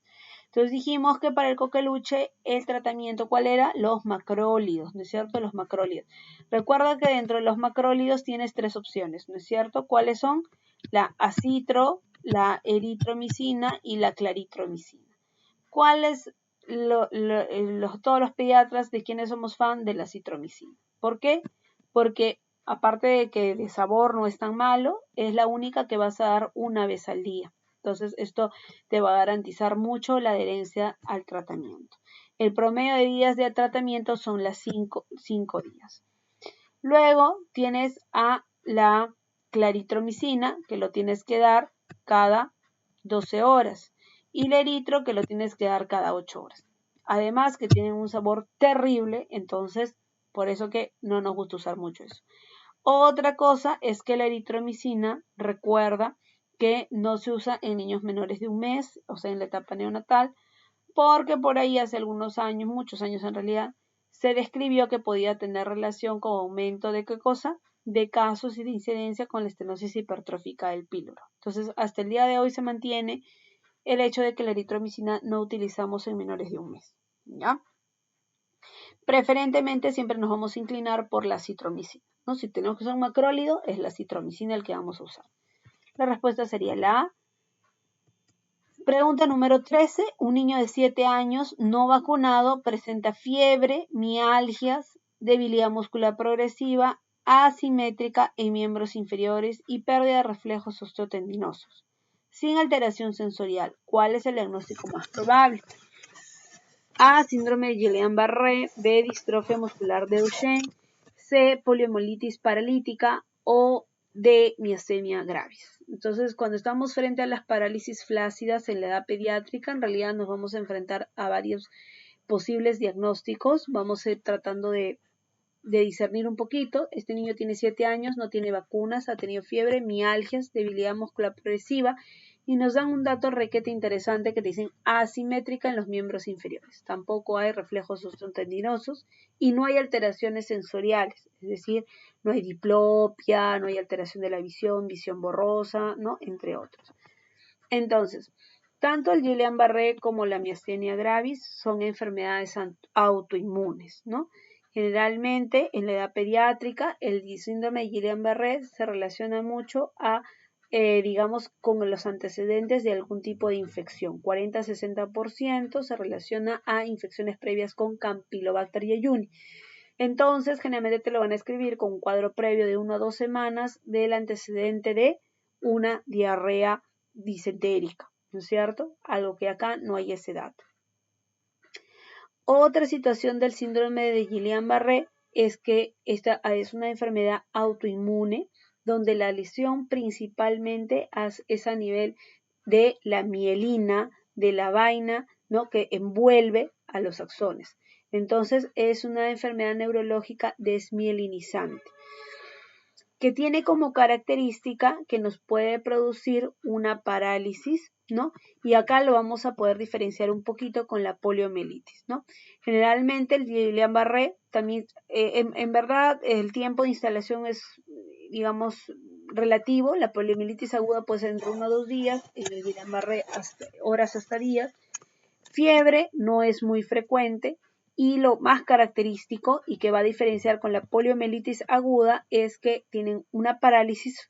Entonces dijimos que para el coqueluche el tratamiento, ¿cuál era? Los macrólidos, ¿no es cierto? Los macrólidos. Recuerda que dentro de los macrólidos tienes 3 opciones, ¿no es cierto? ¿Cuáles son? La acitro, la eritromicina y la claritromicina. ¿Cuáles todos los pediatras de quienes somos fan de la citromicina? ¿Por qué? Porque aparte de que de sabor no es tan malo, es la única que vas a dar una vez al día. Entonces esto te va a garantizar mucho la adherencia al tratamiento. El promedio de días de tratamiento son las 5 días. Luego tienes a la claritromicina, que lo tienes que dar cada 12 horas. Y el eritro, que lo tienes que dar cada 8 horas. Además que tienen un sabor terrible, entonces por eso que no nos gusta usar mucho eso. Otra cosa es que la eritromicina, recuerda que no se usa en niños menores de un mes, o sea, en la etapa neonatal, porque por ahí hace algunos años, muchos años en realidad, se describió que podía tener relación con aumento de qué cosa, de casos y de incidencia con la estenosis hipertrófica del píloro. Entonces, hasta el día de hoy se mantiene el hecho de que la eritromicina no utilizamos en menores de un mes, ¿ya? Preferentemente siempre nos vamos a inclinar por la citromicina, ¿no? Si tenemos que usar un macrólido, es la citromicina el que vamos a usar. La respuesta sería la A. Pregunta número 13. Un niño de 7 años no vacunado presenta fiebre, mialgias, debilidad muscular progresiva, asimétrica en miembros inferiores y pérdida de reflejos osteotendinosos, sin alteración sensorial. ¿Cuál es el diagnóstico más probable? A, síndrome de Guillain-Barré, B, distrofia muscular de Duchenne, C, poliomielitis paralítica o D, miastenia gravis. Entonces, cuando estamos frente a las parálisis flácidas en la edad pediátrica, en realidad nos vamos a enfrentar a varios posibles diagnósticos. Vamos a ir tratando de discernir un poquito. Este niño tiene 7 años, no tiene vacunas, ha tenido fiebre, mialgias, debilidad muscular progresiva y nos dan un dato requete interesante que te dicen asimétrica en los miembros inferiores. Tampoco hay reflejos osteotendinosos y no hay alteraciones sensoriales, es decir, no hay diplopia, no hay alteración de la visión, visión borrosa, ¿no? Entre otros. Entonces, tanto el Guillain-Barré como la miastenia gravis son enfermedades autoinmunes, ¿no? Generalmente, en la edad pediátrica, el síndrome de Guillain-Barré se relaciona mucho a, digamos, con los antecedentes de algún tipo de infección. 40-60% se relaciona a infecciones previas con Campylobacter jejuni. Entonces, generalmente te lo van a escribir con un cuadro previo de 1 a 2 semanas del antecedente de una diarrea disentérica, ¿no es cierto? Algo que acá no hay ese dato. Otra situación del síndrome de Guillain-Barré es que esta es una enfermedad autoinmune donde la lesión principalmente es a nivel de la mielina, de la vaina, ¿no? Que envuelve a los axones. Entonces es una enfermedad neurológica desmielinizante que tiene como característica que nos puede producir una parálisis, ¿no? Y acá lo vamos a poder diferenciar un poquito con la poliomielitis, ¿no? Generalmente el Guillain-Barré también, en verdad, el tiempo de instalación es, digamos, relativo. La poliomielitis aguda puede ser entre 1 o 2 días, en el Guillain-Barré horas hasta días. Fiebre no es muy frecuente. Y lo más característico y que va a diferenciar con la poliomielitis aguda es que tienen una parálisis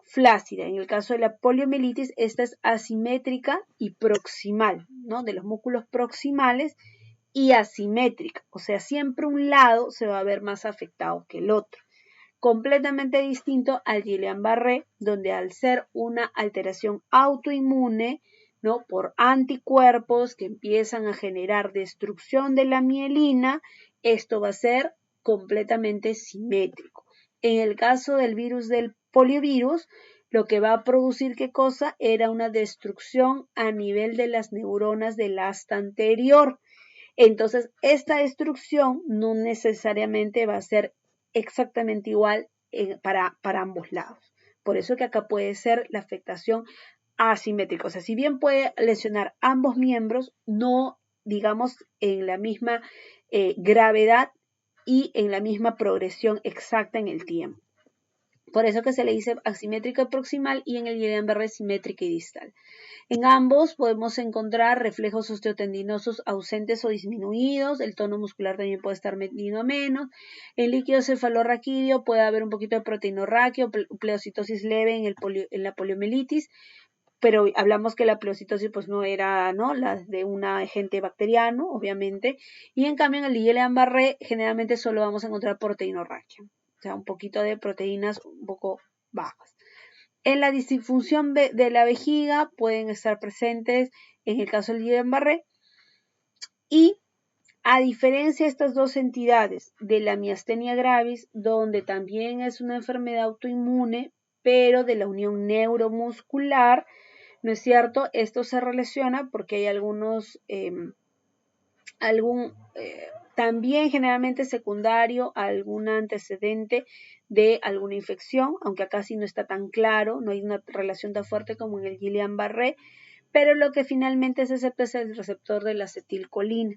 flácida. En el caso de la poliomielitis, esta es asimétrica y proximal, ¿no? De los músculos proximales y asimétrica. O sea, siempre un lado se va a ver más afectado que el otro. Completamente distinto al Guillain-Barré, donde al ser una alteración autoinmune, ¿no? Por anticuerpos que empiezan a generar destrucción de la mielina, esto va a ser completamente simétrico. En el caso del virus del poliovirus, lo que va a producir ¿qué cosa? Era una destrucción a nivel de las neuronas del asta anterior. Entonces, esta destrucción no necesariamente va a ser exactamente igual para ambos lados. Por eso que acá puede ser la afectación asimétrica. O sea, si bien puede lesionar ambos miembros, no digamos en la misma gravedad y en la misma progresión exacta en el tiempo. Por eso que se le dice asimétrica y proximal, y en el Guillain-Barré simétrica y distal. En ambos podemos encontrar reflejos osteotendinosos ausentes o disminuidos, el tono muscular también puede estar medido a menos, en líquido cefalorraquídeo puede haber un poquito de proteinorraquio, pleocitosis leve en la poliomielitis, pero hablamos que la pleocitosis pues no era la de un agente bacteriano, obviamente, y en cambio en el Guillain-Barré generalmente solo vamos a encontrar proteinorraquia, o sea, un poquito de proteínas un poco bajas. En la disfunción de la vejiga pueden estar presentes en el caso del Guillain-Barré, y a diferencia de estas dos entidades de la miastenia gravis, donde también es una enfermedad autoinmune, pero de la unión neuromuscular, ¿no es cierto? Esto se relaciona porque hay también generalmente secundario a algún antecedente de alguna infección, aunque acá sí no está tan claro, no hay una relación tan fuerte como en el Guillain-Barré, pero lo que finalmente se acepta es el receptor de la acetilcolina.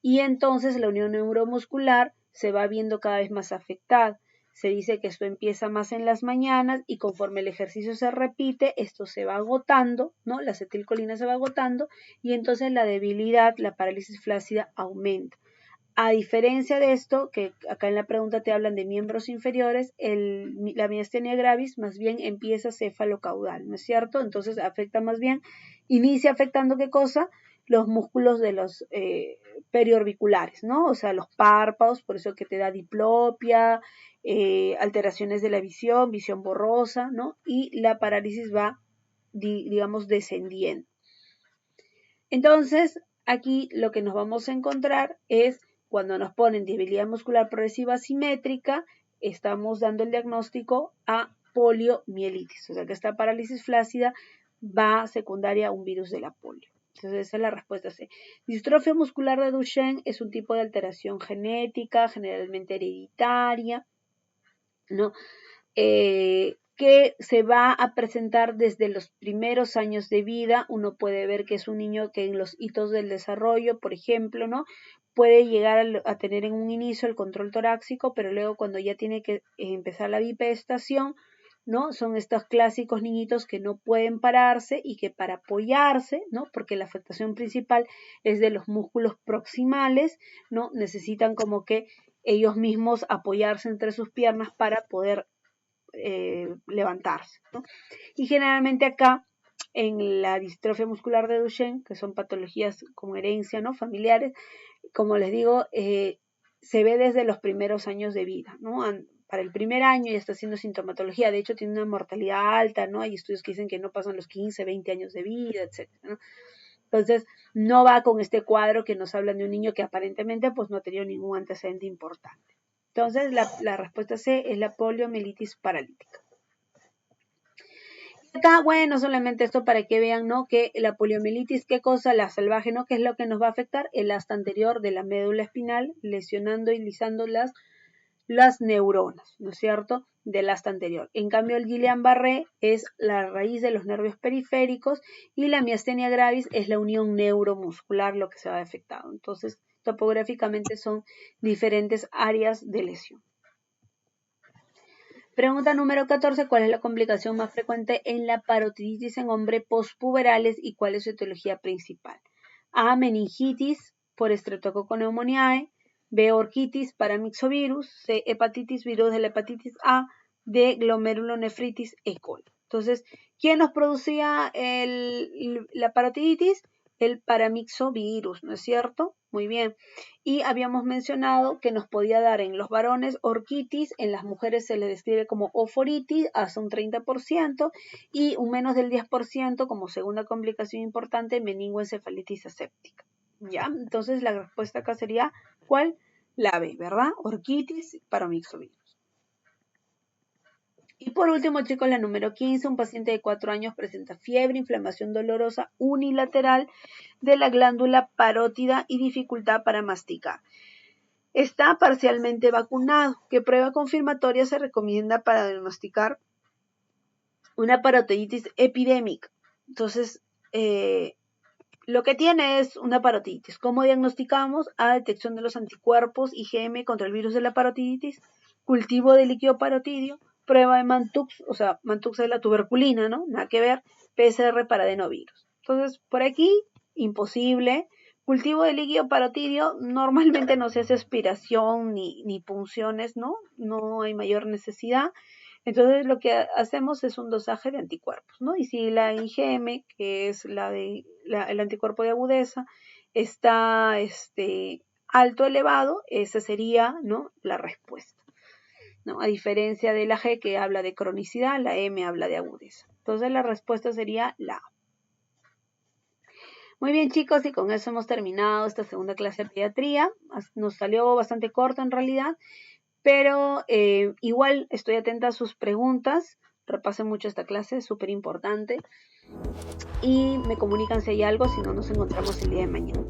Y entonces la unión neuromuscular se va viendo cada vez más afectada. Se dice que esto empieza más en las mañanas y conforme el ejercicio se repite, esto se va agotando, ¿no? La acetilcolina se va agotando y entonces la debilidad, la parálisis flácida aumenta. A diferencia de esto, que acá en la pregunta te hablan de miembros inferiores, la miastenia gravis más bien empieza cefalocaudal, ¿no es cierto? Entonces afecta más bien, inicia afectando ¿qué cosa? Los músculos de los periorbiculares, ¿no? O sea, los párpados, por eso que te da diplopia, alteraciones de la visión borrosa, ¿no? Y la parálisis va, digamos, descendiendo. Entonces, aquí lo que nos vamos a encontrar es cuando nos ponen debilidad muscular progresiva asimétrica, estamos dando el diagnóstico a poliomielitis, o sea que esta parálisis flácida va secundaria a un virus de la polio. Entonces esa es la respuesta C. Distrofia muscular de Duchenne es un tipo de alteración genética, generalmente hereditaria, ¿no? Que se va a presentar desde los primeros años de vida. Uno puede ver que es un niño que en los hitos del desarrollo, por ejemplo, ¿no? Puede llegar a tener en un inicio el control torácico, pero luego cuando ya tiene que empezar la bipedestación, ¿no? Son estos clásicos niñitos que no pueden pararse y que para apoyarse, ¿no? Porque la afectación principal es de los músculos proximales, ¿no? Necesitan como que ellos mismos apoyarse entre sus piernas para poder levantarse, ¿no? Y generalmente acá en la distrofia muscular de Duchenne, que son patologías como herencia, ¿no? Familiares, como les digo, se ve desde los primeros años de vida, ¿no? Para el primer año ya está haciendo sintomatología, de hecho tiene una mortalidad alta, ¿no? Hay estudios que dicen que no pasan los 15, 20 años de vida, etc., ¿no? Entonces, no va con este cuadro que nos hablan de un niño que aparentemente pues no ha tenido ningún antecedente importante. Entonces, la respuesta C es la poliomielitis paralítica. Acá, bueno, solamente esto para que vean, ¿no? Que la poliomielitis, ¿qué cosa? La salvaje, ¿no? ¿Qué es lo que nos va a afectar? El asta anterior de la médula espinal, lesionando y lisando las neuronas, ¿no es cierto?, del asta anterior. En cambio, el Guillain-Barré es la raíz de los nervios periféricos y la miastenia gravis es la unión neuromuscular lo que se va afectado. Entonces, topográficamente son diferentes áreas de lesión. Pregunta número 14. ¿Cuál es la complicación más frecuente en la parotiditis en hombres postpuberales y cuál es su etiología principal? A. Meningitis por Streptococcus pneumoniae. B. Orquitis paramyxovirus. C. Hepatitis virus de la hepatitis A. D. Glomerulonefritis E. coli. Entonces, ¿quién nos producía la parotiditis? El paramyxovirus, ¿no es cierto? Muy bien. Y habíamos mencionado que nos podía dar en los varones orquitis, en las mujeres se le describe como oforitis hasta un 30% y un menos del 10% como segunda complicación importante meningoencefalitis aséptica. ¿Ya? Entonces la respuesta acá sería, ¿cuál? La B, ¿verdad? Orquitis paramyxovirus. Y por último, chicos, la número 15, un paciente de 4 años presenta fiebre, inflamación dolorosa unilateral de la glándula parótida y dificultad para masticar. Está parcialmente vacunado. ¿Qué prueba confirmatoria se recomienda para diagnosticar una parotiditis epidémica? Entonces, lo que tiene es una parotiditis. ¿Cómo diagnosticamos? A detección de los anticuerpos IgM contra el virus de la parotiditis, cultivo de líquido parotidio, prueba de Mantux, o sea, Mantux es la tuberculina, ¿no? Nada que ver, PCR para adenovirus. Entonces, por aquí, imposible. Cultivo de líquido parotidio, normalmente no se hace aspiración ni punciones, ¿no? No hay mayor necesidad. Entonces lo que hacemos es un dosaje de anticuerpos, ¿no? Y si la IgM, que es el anticuerpo de agudeza, está alto, elevado, esa sería, ¿no?, la respuesta, ¿no? A diferencia de la G, que habla de cronicidad, la M habla de agudeza. Entonces la respuesta sería la A. Muy bien, chicos, y con eso hemos terminado esta segunda clase de pediatría. Nos salió bastante corta en realidad, pero igual estoy atenta a sus preguntas. Repasen mucho esta clase, es súper importante. Y me comunican si hay algo, si no nos encontramos el día de mañana.